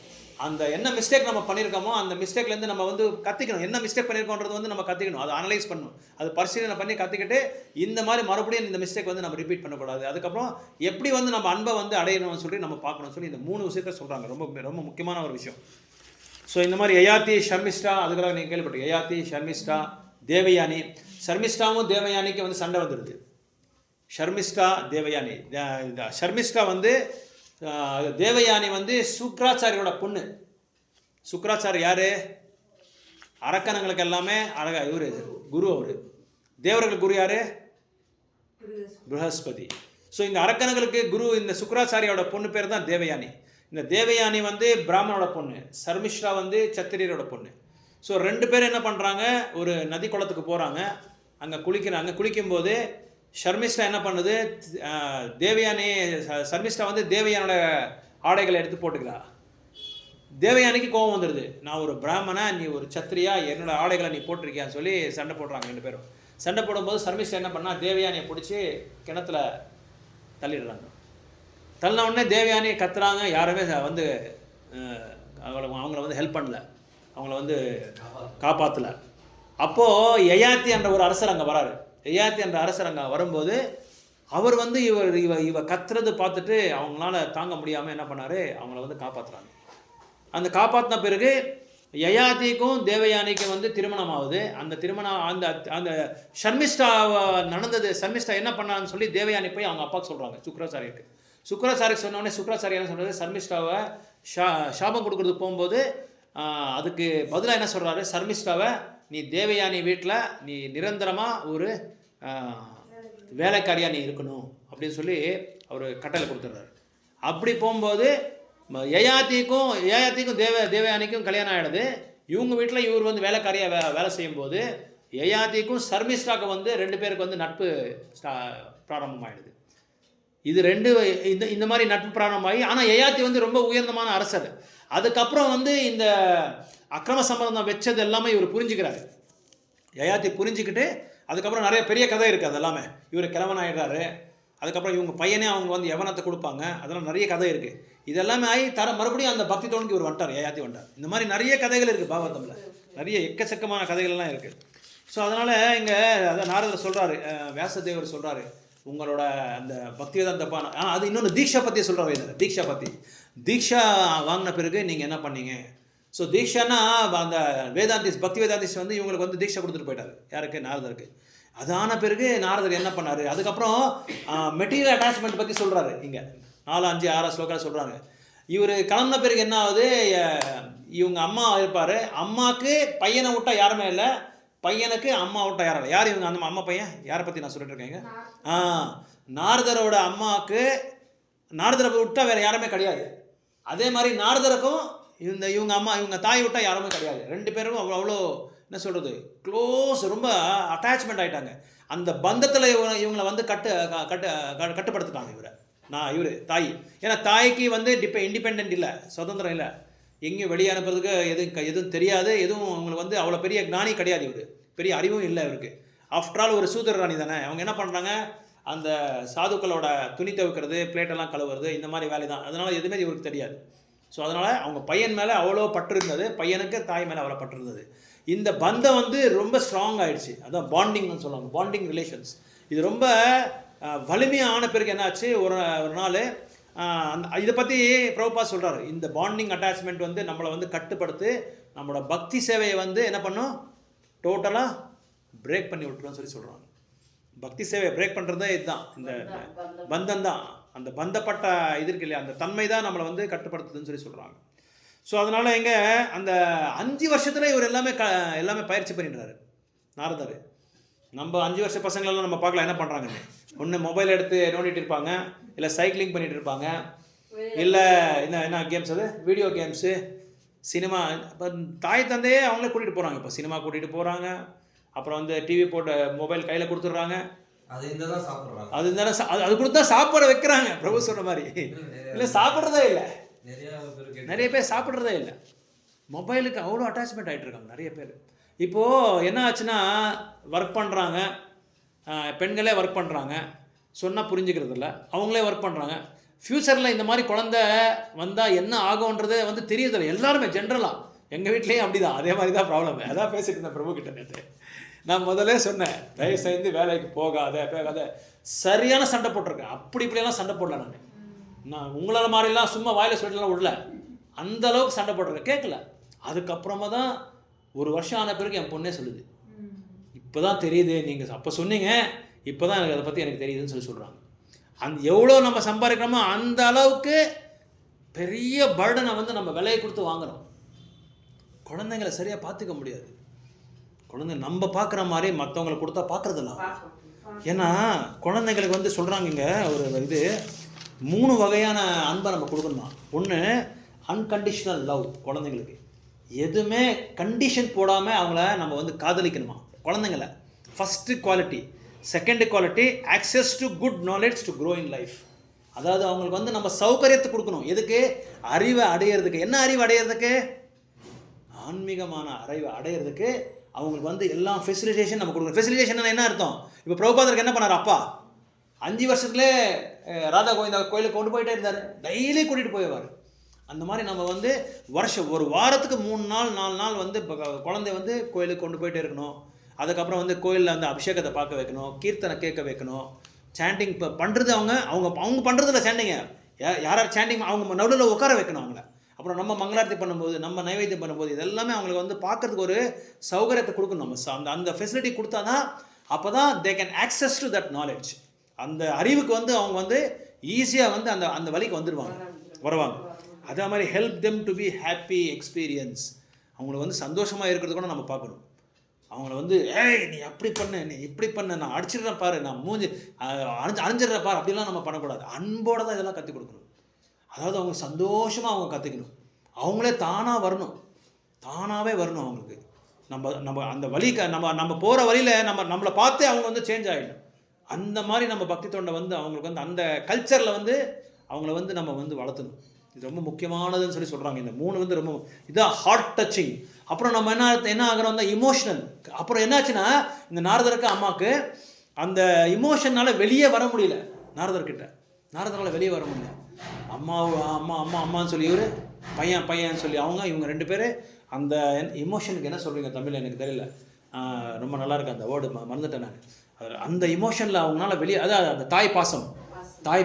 அந்த என்ன மிஸ்டேக் நம்ம பண்ணியிருக்கோமோ அந்த மிஸ்டேக்லேருந்து நம்ம வந்து கற்றுக்கணும். என்ன மிஸ்டேக் பண்ணியிருக்கோன்றது வந்து நம்ம கற்றுக்கணும், அதை அனலைஸ் பண்ணணும், அது பரிசீலனை பண்ணி கற்றுக்கிட்டு இந்த மாதிரி மறுபடியும் இந்த மிஸ்டேக் வந்து நம்ம ரிப்பீட் பண்ணக்கூடாது. அதுக்கப்புறம் எப்படி வந்து நம்ம அன்பை வந்து அடையணும்னு சொல்லி நம்ம பார்க்கணும்னு சொல்லி இந்த 3 விஷயத்த சொல்கிறாங்க. ரொம்ப ரொம்ப முக்கியமான ஒரு விஷயம். ஸோ இந்த மாதிரி யயாதி, ஷர்மிஷ்டா, அதுக்காக நீங்கள் கேள்விப்பட்டீங்க. யயாதி, ஷர்மிஷ்டா, தேவயானி. ஷர்மிஷ்டாவும் தேவயானிக்கு வந்து சண்டை வந்துடுது. ஷர்மிஷ்டா, தேவயானி. ஷர்மிஷ்டா வந்து தேவயானி வந்து சுக்ராச்சாரியோட பொண்ணு. சுக்ராச்சாரி யார்? அரக்கணங்களுக்கு எல்லாமே இவர் குரு. அவர் தேவர்கள் குரு யார்? ப்ரஹஸ்பதி. ஸோ இந்த அரக்கணங்களுக்கு குரு இந்த சுக்ராச்சாரியோட பொண்ணு பேர் தான் தேவயானி. இந்த தேவயானி வந்து பிராமணோட பொண்ணு, ஷர்மிஷ்டா வந்து சத்திரியரோட பொண்ணு. ஸோ 2 பேரும் என்ன பண்ணுறாங்க, ஒரு நதி குளத்துக்கு போகிறாங்க, அங்கே குளிக்கிறாங்க. குளிக்கும்போது ஷர்மிஷ்டா என்ன பண்ணுது, தேவயானி ஷர்மிஷ்டா வந்து தேவயானோட ஆடைகளை எடுத்து போட்டுக்கிறா. தேவயானிக்கு கோபம் வந்துடுது, நான் ஒரு பிராமணா, நீ ஒரு சத்திரியா, என்னோட ஆடைகளை நீ போட்டிருக்கியான்னு சொல்லி சண்டை போடுறாங்க 2 பேரும். சண்டை போடும்போது ஷர்மிஷ்டா என்ன பண்ணால் தேவயானியை பிடிச்சி கிணத்துல தள்ளிடுறாங்க. தள்ளின உடனே தேவயானியை கத்துறாங்க, யாருமே வந்து அவங்கள வந்து ஹெல்ப் பண்ணல, அவங்கள வந்து காப்பாற்றலை. அப்போது யயாதி என்ற ஒரு அரசர் அங்கே வராரு. யயாதி என்ற அரசர் அங்கே வரும்போது அவர் வந்து இவ கத்துறது பார்த்துட்டு அவங்களால தாங்க முடியாமல் என்ன பண்ணார், அவங்கள வந்து காப்பாற்றுறாங்க. அந்த காப்பாற்றின பிறகு யயாதிக்கும் தேவயானிக்கும் வந்து திருமணம் ஆகுது. அந்த திருமணம் அந்த ஷர்மிஷ்டா நடந்தது. ஷர்மிஷ்டா என்ன பண்ணான்னு சொல்லி தேவயானி போய் அவங்க அப்பாவுக்கு சொல்கிறாங்க, சுக்ராச்சாரிக்கு சொன்னோடனே சுக்ராச்சாரி என்ன சொல்கிறது, ஷர்மிஷ்டாவை சாபம் கொடுக்குறதுக்கு போகும்போது அதுக்கு பதிலாக என்ன சொல்கிறாரு, ஷர்மிஷ்டாவை நீ தேவயானி வீட்டில் நீ நிரந்தரமாக ஒரு வேலைக்காரியாக நீ இருக்கணும் அப்படின்னு சொல்லி அவர் கட்டளை கொடுத்துட்றாரு. அப்படி போகும்போது யயாதிக்கும் தேவயானிக்கும் கல்யாணம் ஆகிடுது. இவங்க வீட்டில் இவர் வந்து வேலைக்காரியாக வேலை செய்யும்போது யயாதிக்கும் ஷர்மிஷ்டாவுக்கு வந்து 2 பேருக்கு வந்து நட்பு பிராரம்பமாகிடுது. இது 2 இந்த மாதிரி நட்பு பிராரம்பமாகி, ஆனால் யயாதி வந்து ரொம்ப உயர்ந்தமான அரசர். அதுக்கப்புறம் வந்து இந்த அக்கிரம சம்பந்தம் வச்சது எல்லாமே இவர் புரிஞ்சுக்கிறாரு. யயாதி புரிஞ்சுக்கிட்டு அதுக்கப்புறம் நிறைய பெரிய கதை இருக்குது. அது எல்லாமே இவர் கிழவன் ஆகிடுறாரு. அதுக்கப்புறம் இவங்க பையனே அவங்க வந்து யவனத்தை கொடுப்பாங்க. அதெல்லாம் நிறைய கதை இருக்குது. இதெல்லாமே ஆகி மறுபடியும் அந்த பக்தி தோணுக்கு இவர் வந்துட்டார், யயாதி வந்துட்டார். இந்த மாதிரி நிறைய கதைகள் இருக்குது பாகவதமில், நிறைய எக்கச்சக்கமான கதைகள்லாம் இருக்குது. ஸோ அதனால் இங்கே அதான் நாரதர் சொல்கிறாரு, வியாசதேவர் சொல்கிறாரு, உங்களோட அந்த பக்தி வேதாந்தப்பான அது இன்னொன்று தீக்ஷா பற்றி சொல்கிறார். தீக்ஷா வாங்கின பிறகு நீங்கள் என்ன பண்ணீங்க? ஸோ தீக்ஷானா அந்த பக்தி வேதாந்திஸ் வந்து இவங்களுக்கு வந்து தீக்ஷா கொடுத்துட்டு போயிட்டார். யாருக்கு? நாரதருக்கு. அதான பிறகு நாரதர் என்ன பண்ணார், அதுக்கப்புறம் மெட்டீரியல் அட்டாச்மெண்ட் பற்றி சொல்கிறாரு. இங்கே 4, 5, 6 ஸ்லோக்காக சொல்கிறாங்க. இவர் கிளம்பின பிறகு என்ன ஆகுது, இவங்க அம்மா இருப்பார், அம்மாவுக்கு பையனை விட்டா யாருமே இல்லை, பையனுக்கு அம்மா விட்டா யாரும் இல்லை. யார் இவங்க? அந்த அம்மா பையன் யாரை பற்றி நான் சொல்லிட்டு இருக்கேங்க? நாரதரோட அம்மாவுக்கு நாரதரை விட்டா வேறு யாருமே கிடையாது. அதே மாதிரி நாரதருக்கும் இவங்க அம்மா இவங்க தாய் விட்டா யாருமே கிடையாது. 2 பேரும் அவ்வளோ என்ன சொல்கிறது, க்ளோஸ், ரொம்ப அட்டாச்மெண்ட் ஆகிட்டாங்க. அந்த பந்தத்தில் இவங்களை வந்து கட்டுப்படுத்திட்டாங்க இவர் தாய். ஏன்னா தாய்க்கு வந்து இண்டிபெண்ட் இல்லை, சுதந்திரம் இல்லை, எங்கேயும் வெளியே அனுப்புறதுக்கு எதுவும் தெரியாது, எதுவும் அவங்களுக்கு வந்து அவ்வளோ பெரிய ஞானி கிடையாது, இவர் பெரிய அறிவும் இல்லை இவருக்கு. ஆஃப்டர் ஆல் ஒரு சூத்திர ராணி தானே. அவங்க என்ன பண்ணுறாங்க, அந்த சாதுக்களோட துணி துவைக்கிறது, பிளேட்டெல்லாம் கழுவுறது, இந்த மாதிரி வேலை தான். அதனால் எதுவுமே இவருக்கு தெரியாது. ஸோ அதனால் அவங்க பையன் மேலே அவ்வளோ பற்று இருந்தது, பையனுக்கு தாய் மேலே அவ்வளோ பற்று இருந்தது. இந்த பந்தம் வந்து ரொம்ப ஸ்ட்ராங் ஆகிடுச்சு. அதான் பாண்டிங்னு சொல்லுவாங்க, பாண்டிங் ரிலேஷன்ஸ். இது ரொம்ப வலிமையாக ஆன பிறகு என்னாச்சு, ஒரு நாள் இதை பற்றி பிரபுபா சொல்கிறார், இந்த பாண்டிங் அட்டாச்மெண்ட் வந்து நம்மளை வந்து கட்டுப்படுத்தி நம்மளோட பக்தி சேவையை வந்து என்ன பண்ணும், டோட்டலாக பிரேக் பண்ணி விட்டுருன்னு சொல்லி சொல்கிறாங்க. பக்தி சேவையை பிரேக் பண்ணுறதே இதுதான், இந்த பந்தம் தான். அந்த பந்தப்பட்ட இது இருக்கு இல்லையா, அந்த தன்மை தான் நம்மளை வந்து கட்டுப்படுத்துதுன்னு சொல்லி சொல்கிறாங்க. ஸோ அதனால் அந்த 5 வருஷத்தில் இவர் எல்லாமே பயிற்சி பண்ணிடுறாரு நாரதர். நம்ம 5 வருஷ பசங்களெல்லாம் நம்ம பார்க்கலாம் என்ன பண்ணுறாங்கன்னு. ஒன்று மொபைல் எடுத்து நோண்டிட்டு இருப்பாங்க, இல்லை சைக்கிளிங் பண்ணிகிட்டு இருப்பாங்க, இல்லை என்ன கேம்ஸ் அது வீடியோ கேம்ஸு, சினிமா. இப்போ தாய் தந்தையே அவங்களே கூட்டிகிட்டு போகிறாங்க. இப்போ சினிமா கூட்டிகிட்டு போகிறாங்க, அப்புறம் டிவி போட்ட மொபைல் கையில் கொடுத்துட்றாங்க. அது கொடுத்தா சாப்பாடு வைக்கிறாங்க பிரபு சொல்கிற மாதிரி. இல்லை சாப்பிட்றதே இல்லை, நிறைய பேர் சாப்பிட்றதே இல்லை. மொபைலுக்கு அவ்வளோ அட்டாச்மெண்ட் ஆகிட்டு இருக்காங்க நிறைய பேர். இப்போது என்ன ஆச்சுன்னா ஒர்க் பண்ணுறாங்க, பெண்களே ஒர்க் பண்ணுறாங்க, சொன்னால் புரிஞ்சுக்கிறதில்ல, அவங்களே ஒர்க் பண்ணுறாங்க. ஃப்யூச்சரில் இந்த மாதிரி குழந்தை வந்தால் என்ன ஆகும்ன்றதே தெரியறதில்ல எல்லாருமே. ஜென்ரலாக எங்கள் வீட்லேயும் அப்படி தான், அதே மாதிரி தான் ப்ராப்ளம். அதான் பேசிட்டு இருந்தேன் பிரபு கிட்ட நேற்று. நான் முதலே சொன்னேன், தயவு செய்து வேலைக்கு போகாத. சரியான சண்டை போட்டிருக்கேன். இப்படியெல்லாம் சண்டை போடல. நான் உங்களால் மாதிரிலாம் சும்மா வாயில் சொல்லிட்டுலாம் விடல, அந்த அளவுக்கு சண்டை போட்டிருக்கேன். கேட்கல. அதுக்கப்புறமா தான் ஒரு வருஷம் ஆன பிறகு என் பொண்ணே சொல்லுது, இப்போ தான் தெரியுது, நீங்கள் அப்போ சொன்னீங்க, இப்போ தான் அதை பற்றி எனக்கு தெரியுதுன்னு சொல்கிறாங்க. எவ்வளோ நம்ம சம்பாதிக்கிறோமோ அந்த அளவுக்கு பெரிய பர்டனை நம்ம விலையை கொடுத்து வாங்குகிறோம். குழந்தைங்களை சரியாக பார்த்துக்க முடியாது. குழந்தை நம்ம பார்க்குற மாதிரி மற்றவங்களை கொடுத்தா பார்க்குறதில்ல. ஏன்னா குழந்தைங்களுக்கு சொல்கிறாங்க ஒரு 3 வகையான அன்பை நம்ம கொடுக்கணுமா. ஒன்று அன்கண்டிஷனல் லவ். குழந்தைங்களுக்கு எதுவுமே கண்டிஷன் போடாமல் அவங்கள நம்ம காதலிக்கணுமா குழந்தைங்கள. First quality. Second quality access to good knowledge to grow in life. அதாவது அவங்களுக்கு நம்ம சௌகரியத்தை கொடுக்கணும். எதுக்கு? அறிவை அடையிறதுக்கு. என்ன அறிவு அடையிறதுக்கு? ஆன்மீகமான அறிவை அடையிறதுக்கு அவங்களுக்கு எல்லாம் ஃபெசிலிட்டேஷன் நம்ம கொடுக்கணும். ஃபெசிலிட்டேஷன் என்ன அர்த்தம்? இப்போ பிரபுபாதருக்கு என்ன பண்ணார் அப்பா? 5 வருஷத்துலேயே ராதா கோவிந்தா கோயிலுக்கு கொண்டு போயிட்டே இருந்தார். டெய்லி கூட்டிகிட்டு போயிடுவார். அந்த மாதிரி நம்ம வருஷம் ஒரு வாரத்துக்கு 3 நாள் 4 நாள் குழந்தை கோயிலுக்கு கொண்டு போயிட்டே இருக்கணும். அதுக்கப்புறம் கோயிலில் அபிஷேகத்தை பார்க்க வைக்கணும், கீர்த்தனை கேட்க வைக்கணும், சாண்டிங் பண்ணுறது அவங்க பண்ணுறதில்ல. சாண்டிங்க யாராவது சாண்டிங் அவங்க நடுவில் உட்கார வைக்கணும் அவங்கள. அப்புறம் நம்ம மங்களாரத்தி பண்ணும்போது, நம்ம நைவேத்தியம் பண்ணும்போது இதெல்லாமே அவங்களுக்கு பார்க்கறதுக்கு ஒரு சௌகரியத்தை கொடுக்கணும். நம்ம அந்த ஃபெசிலிட்டி கொடுத்தா தான், அப்போ தான் they can access to that knowledge. அந்த அறிவுக்கு அவங்க ஈஸியாக அந்த வழிக்கு வருவாங்க. அதே மாதிரி help them to be happy experience. அவங்கள சந்தோஷமாக இருக்கிறது கூட நம்ம பார்க்கணும். அவங்கள ஏய் நீ அப்படி பண்ண, நீ இப்படி பண்ண, நான் அடிச்சிடுறேன் பாரு, நான் மூஞ்சி அரைஞ்சிடுறேன் பாரு, அப்படிலாம் நம்ம பண்ணக்கூடாது. அன்போடு தான் இதெல்லாம் கற்றுக் கொடுக்கணும். அதாவது அவங்க சந்தோஷமாக அவங்க கற்றுக்கணும். அவங்களே தானாகவே வரணும். அவங்களுக்கு நம்ம அந்த வழி நம்ம போகிற வழியில் நம்மளை பார்த்தே அவங்க சேஞ்ச் ஆகிடும். அந்த மாதிரி நம்ம பக்தி தொண்டை அவங்களுக்கு அந்த கல்ச்சரில் அவங்கள நம்ம வளர்த்தணும். இது ரொம்ப முக்கியமானதுன்னு சொல்கிறாங்க. இந்த 3 ரொம்ப இதான் ஹார்ட் டச்சிங். அப்புறம் நம்ம என்ன ஆகிறோம், இமோஷனல். அப்புறம் என்னாச்சுன்னா இந்த நாரதருக்கு அம்மாவுக்கு அந்த இமோஷனால் வெளியே வர முடியல. நாரதரால் வெளியே வர முடியல. அம்மான்னு சொல்லி இவர் பையன் சொல்லி இவங்க 2 பேர் அந்த இமோஷனுக்கு என்ன சொல்கிறீங்க தமிழில் எனக்கு தெரியல, ரொம்ப நல்லா இருக்கு அந்த வேர்டு, மறந்துட்டேன் நான். அந்த இமோஷனில் அவங்களால வெளியே, அதாவது அந்த தாய்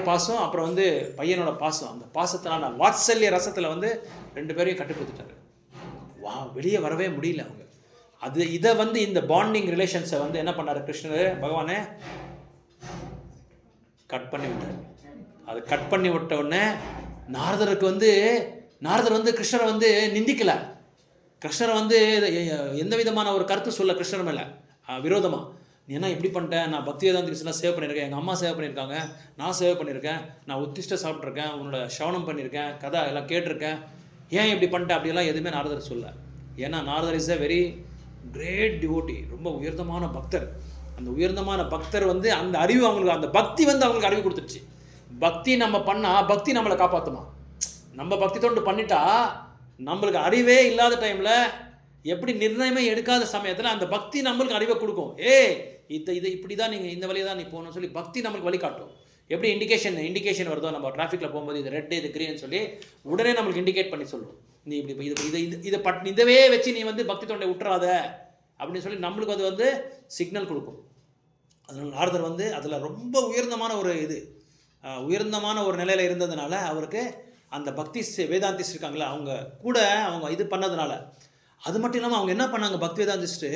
பாசம் அப்புறம் பையனோட பாசம், அந்த பாசத்தினால வாத்சல்ய ரசத்தில் 2 பேரையும் கட்டுப்படுத்திட்டாரு. வெளியே வரவே முடியல அவங்க. இதை இந்த பாண்டிங் ரிலேஷன்ஸை என்ன பண்ணார் கிருஷ்ணர் பகவானே கட் பண்ணி விட்டார். அது கட் பண்ணி விட்ட உடனே நாரதருக்கு நாரதர் கிருஷ்ணரை நிந்திக்கல. கிருஷ்ணரை எந்த விதமான ஒரு கருத்து சொல்ல கிருஷ்ணர் மேலே விரோதமாக. நீ என்ன இப்படி பண்ணிட்டேன், நான் பக்தி வேதாந்த கிருஷ்ணன் சேவ் பண்ணியிருக்கேன், எங்கள் அம்மா சேவ் பண்ணியிருக்காங்க, நான் சேவ் பண்ணியிருக்கேன், நான் உத்திஷ்ட சாப்பிட்ருக்கேன், உன்னோட சவனம் பண்ணியிருக்கேன், கதை எல்லாம் கேட்டிருக்கேன், ஏன் இப்படி பண்ணிட்டேன் அப்படிலாம் எதுவுமே நாரதர் சொல்ல. ஏன்னா Narada is a very great devotee, ரொம்ப உயர்ந்தமான பக்தர். அந்த உயர்ந்தமான பக்தர் அந்த அறிவு அவங்களுக்கு, அந்த பக்தி அவங்களுக்கு அறிவு கொடுத்துருச்சு. பக்தி நம்ம பண்ணால் பக்தி நம்மளை காப்பாற்றுமா. நம்ம பக்தி தொண்டு பண்ணிட்டா நம்மளுக்கு அறிவே இல்லாத டைமில், எப்படி நிர்ணயமே எடுக்காத சமயத்தில் அந்த பக்தி நம்மளுக்கு அறிவை கொடுக்கும். இதை இப்படி தான் நீங்கள் இந்த வழியை தான் நீ போகணும்னு சொல்லி பக்தி நம்மளுக்கு வழிகாட்டும். எப்படி இண்டிகேஷன் வருதோ, நம்ம டிராஃபிக்கில் போகும்போது இது ரெட் இது க்ரீன்னு சொல்லி உடனே நம்மளுக்கு இண்டிகேட் பண்ணி சொல்லும். நீ இப்படி இதவே வச்சு நீ பக்தி தொண்டை விட்டுறாத அப்படின்னு சொல்லி நம்மளுக்கு அது சிக்னல் கொடுக்கும். அதனால் நாரதர் அதில் ரொம்ப உயர்ந்தமான ஒரு நிலையில் இருந்ததுனால அவருக்கு அந்த பக்தி வேதாந்திஸ்ட் இருக்காங்களா அவங்க கூட இது பண்ணதுனால. அது மட்டும் இல்லாமல் அவங்க என்ன பண்ணாங்க, பக்தி வேதாந்திஸ்ட்டு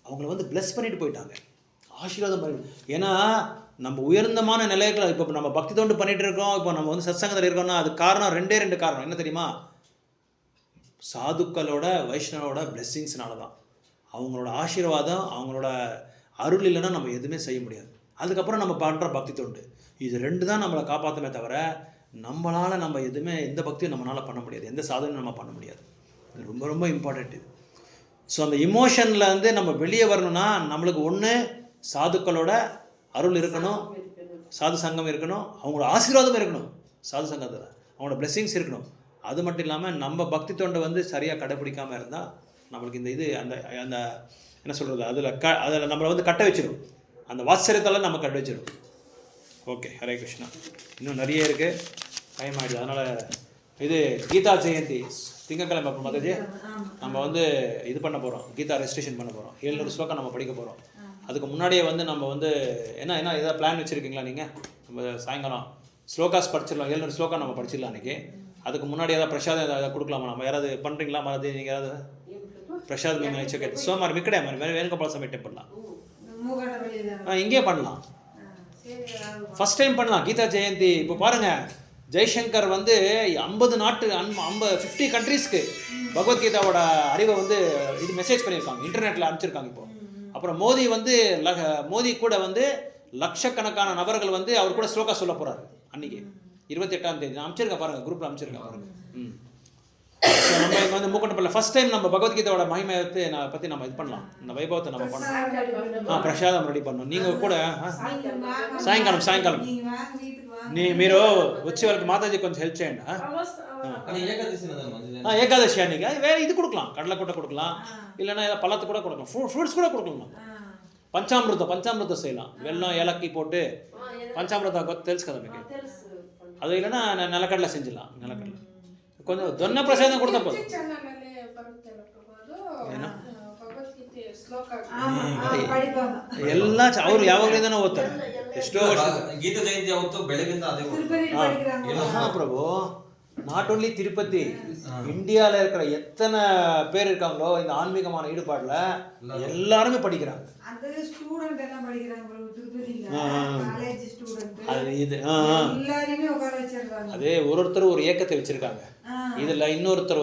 அவங்கள பிளஸ் பண்ணிட்டு போயிட்டாங்க, ஆசீர்வாதம் பண்ணி. ஏன்னா நம்ம உயர்ந்தமான நிலைகளை இப்போ நம்ம பக்தி தொண்டு பண்ணிகிட்டு இருக்கோம், இப்போ நம்ம சத்சங்கத்தில் இருக்கோம்னா அது காரணம் 2 காரணம். என்ன தெரியுமா? சாதுக்களோட வைஷ்ணவோட பிளெஸ்ஸிங்ஸ்னால தான். அவங்களோட ஆசீர்வாதம், அவங்களோட அருள் இல்லைன்னா நம்ம எதுவுமே செய்ய முடியாது. அதுக்கப்புறம் நம்ம பண்ணுற பக்தி தொண்டு, இது 2 தான் நம்மளை காப்பாற்றுமே தவிர நம்மளால் நம்ம எதுவுமே எந்த பக்தியும் நம்மளால் பண்ண முடியாது, எந்த சாதனையும் நம்ம பண்ண முடியாது. இது ரொம்ப ரொம்ப இம்பார்ட்டண்ட் இது. ஸோ அந்த இமோஷனில் வந்து நம்ம வெளியே வரணும்னா நம்மளுக்கு ஒன்று சாதுக்களோட அருள் இருக்கணும், சாது சங்கம் இருக்கணும், அவங்களோட ஆசீர்வாதம் இருக்கணும், சாது சங்கத்தில் அவங்களோட பிளெஸ்ஸிங்ஸ் இருக்கணும். அது மட்டும் இல்லாமல் நம்ம பக்தி தொண்டை வந்து சரியாக கடைப்பிடிக்காமல் இருந்தால் நம்மளுக்கு இந்த இது அந்த அந்த என்ன சொல்கிறது, அதில் நம்மளை வந்து கட்ட வச்சிடும், அந்த வாத்சரியத்தால் நம்ம கட்ட வச்சிடும். ஓகே, ஹரே கிருஷ்ணா. இன்னும் நிறைய இருக்குது, டைம் ஆகிடுது. அதனால் இது கீதா ஜெயந்தி திங்கக்கிழமை மதஜி நம்ம வந்து இது பண்ண போகிறோம், கீதா ரெஜிஸ்ட்ரேஷன் பண்ண போகிறோம். 700 ஸ்லோகம் நம்ம படிக்க போகிறோம். அதுக்கு முன்னாடியே வந்து நம்ம வந்து என்ன ஏதாவது பிளான் வச்சுருக்கீங்களா நீங்கள்? நம்ம சாயங்காலம் ஸ்லோகாஸ் படிச்சிடலாம், 700 ஸ்லோகம் நம்ம படிச்சிடலாம் அன்றைக்கி. அதுக்கு முன்னாடி ஏதாவது பிரசாதம் ஏதாவது கொடுக்கலாமா? நம்ம யாராவது பண்ணுறீங்களா? மறுபடி நீங்கள் ஏதாவது பிரசாத் మేము ఇచ్చే సోమవారం ఇక్కడే మరి వేణుగోపాల స్వామి టెంపుల్లో இங்கே பண்ணலாம். ஃபஸ்ட் டைம் பண்ணலாம் கீதா ஜெயந்தி. இப்போ பாருங்கள், ஜெய்சங்கர் வந்து 50 கண்ட்ரீஸ்க்கு பகவத்கீதாவோட அறிவை வந்து இது மெசேஜ் பண்ணியிருக்காங்க, இன்டர்நெட்டில் அனுப்பிச்சிருக்காங்க. இப்போ அப்புறம் மோடி வந்து மோடி கூட வந்து லட்சக்கணக்கான நபர்கள் வந்து அவர் கூட ஸ்லோகா சொல்ல போகிறாரு அன்றைக்கி 28ஆம் தேதி. நான் அனுப்பிச்சிருக்கேன் பாருங்கள், குரூப்பில் அனுப்பிச்சிருக்கேன் பாருங்கள். நம்ம இங்கே வந்து மூக்கட்டப்பள்ள ஃபஸ்ட் டைம் நம்ம பகவத்கீதாவோட மகிமையத்தை பற்றி நம்ம இது பண்ணலாம், இந்த வைபவத்தை நம்ம பண்ணலாம். பிரசாதம் ரெடி பண்ணணும். நீங்கள் கூட సాయంకాలం మీరు వచ్చే వాళ్ళకి మాతాజీ కొంచెం హెల్ప్ చేయండి. ఏకాదశి అన్నికి అది వేరే ఇది கொடுக்கலாம், கடலைக்கொட்டை கொடுக்கலாம், இல்லைன்னா ஏதாவது பழத்து கூட கொடுக்கலாம், ஃப்ரூட்ஸ் கூட கொடுக்கலாம். పంచామృతం செய்யலாம், வெல்லம் ஏலக்கி போட்டு పంచామృతం తెలుసు కదా మీకు. அது இல்லைன்னா நிலக்கடலை செஞ்சிடலாம், நிலக்கடலை கொஞ்சம் ದೊನ್ನ ಪ್ರಸಾದ ಕೊಡ್ತಾ போதும். ಎಲ್ಲ ಅವರು ಯಾವಾಗಲಿಂದನೂ ಓದ್ತಾರೆ, ಎಷ್ಟೋ ವರ್ಷ. ಗೀತಾ ಜಯಂತಿ ಅವತ್ತು ಬೆಳಗಿಂದ ಅದೇ பிரபு. நாட் ஓன்லி திருப்பதி, இந்தியாவில் இருக்கிற எத்தனை பேர் இருக்காங்களோ இந்த ஆன்மீகமான ஈடுபாடில் எல்லாருமே படிக்கிறாங்க. அது இது அதே ஒருத்தர் ஒரு இயக்கத்தை வச்சிருக்காங்க. இதில் இன்னொருத்தர்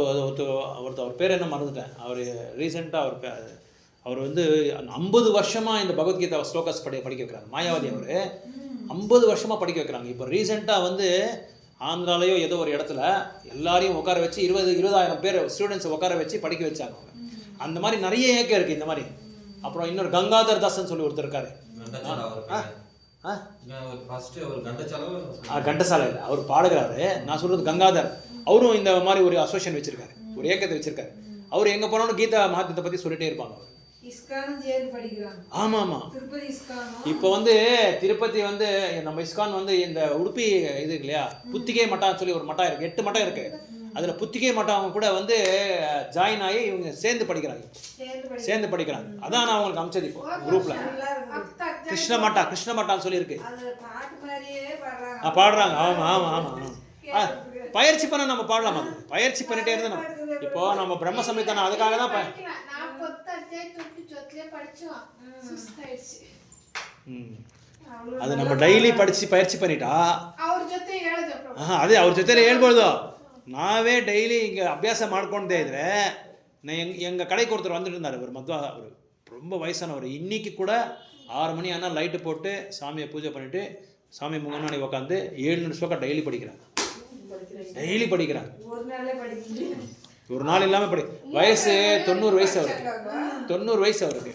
அவர் பேர் என்ன மறந்துட்டேன், அவர் ரீசெண்டாக அவர் வந்து 50 வருஷமாக இந்த பகவத்கீதா ஸ்லோகாஸ் படிக்க வைக்கிறாங்க. மாயாவதி அவர் 50 வருஷமாக படிக்க வைக்கிறாங்க. இப்போ ரீசெண்டாக வந்து ஆந்திராலேயோ ஏதோ ஒரு இடத்துல எல்லாரையும் உட்கார வச்சு 20,000 பேர் ஸ்டூடெண்ட்ஸை உட்கார வச்சு படிக்க வச்சாங்க. அந்த மாதிரி நிறைய ஏக்கம் இருக்குது இந்த மாதிரி. அப்புறம் இன்னொரு கங்காதர் தாசன் சொல்லி ஒருத்தர் இருக்காரு, கண்டசாலை அவர் பாடுகிறாரு. நான் சொல்கிறது கங்காதர், அவரும் இந்த மாதிரி ஒரு அசோசியேஷன் வச்சுருக்காரு, ஒரு ஏக்கத்தை வச்சுருக்காரு. அவர் எங்கே போனாலும் கீதா மஹாத்மியத்தை பற்றி சொல்லிட்டே இருப்பாங்க. ஆமாம் ஆமாம். இப்போ வந்து திருப்பதி வந்து நம்ம இஸ்கான் வந்து இந்த உடுப்பி இது இருக்கு இல்லையா, புத்திகை மட்டான்னு சொல்லி ஒரு மட்டம் இருக்குது, 8 மட்டம் இருக்குது. அதில் புத்திகை மட்டம் கூட வந்து ஜாயின் ஆகி இவங்க சேர்ந்து படிக்கிறாங்க. அதான் நான் அவங்களுக்கு அமிச்சது இப்போ குரூப்பில். கிருஷ்ண மட்டான்னு சொல்லியிருக்கு, பாடுறாங்க. ஆமாம் ஆமாம் ஆமாம். பயிற்சி பண்ண நம்ம பாடலாம், அது பயிற்சி பண்ணிட்டே இருந்தா நம்ம இப்போ நம்ம பிரம்ம சம்ஹிதா அதுக்காக தான் அது நம்ம டೈಲಿ பயிற்சி பண்ணிட்டா ಅದೇ ಅವ್ರ ಜೊತೆ ಹೇಳ್ಬೋದು. ನಾವೇ ಡೈಲಿ ಹಿಂಗೆ ಅಭ್ಯಾಸ ಮಾಡ್ಕೊಳ್ತಾ ಇದ್ರೆ எங்கள் கடைக்கு ஒருத்தர் வந்துட்டு இருந்தார், ஒரு மத்வா, அவர் ரொம்ப வயசானவர். இன்னைக்கு கூட 6 மணி ஆனால் லைட்டு போட்டு சாமியை பூஜை பண்ணிவிட்டு சாமி முன்னாடி உட்காந்து 700 ஸ்லோகம் டெய்லி படிக்கிறாங்க. ஒரு நாள் இல்லாமல் வயசு 90 வயசு அவருக்கு.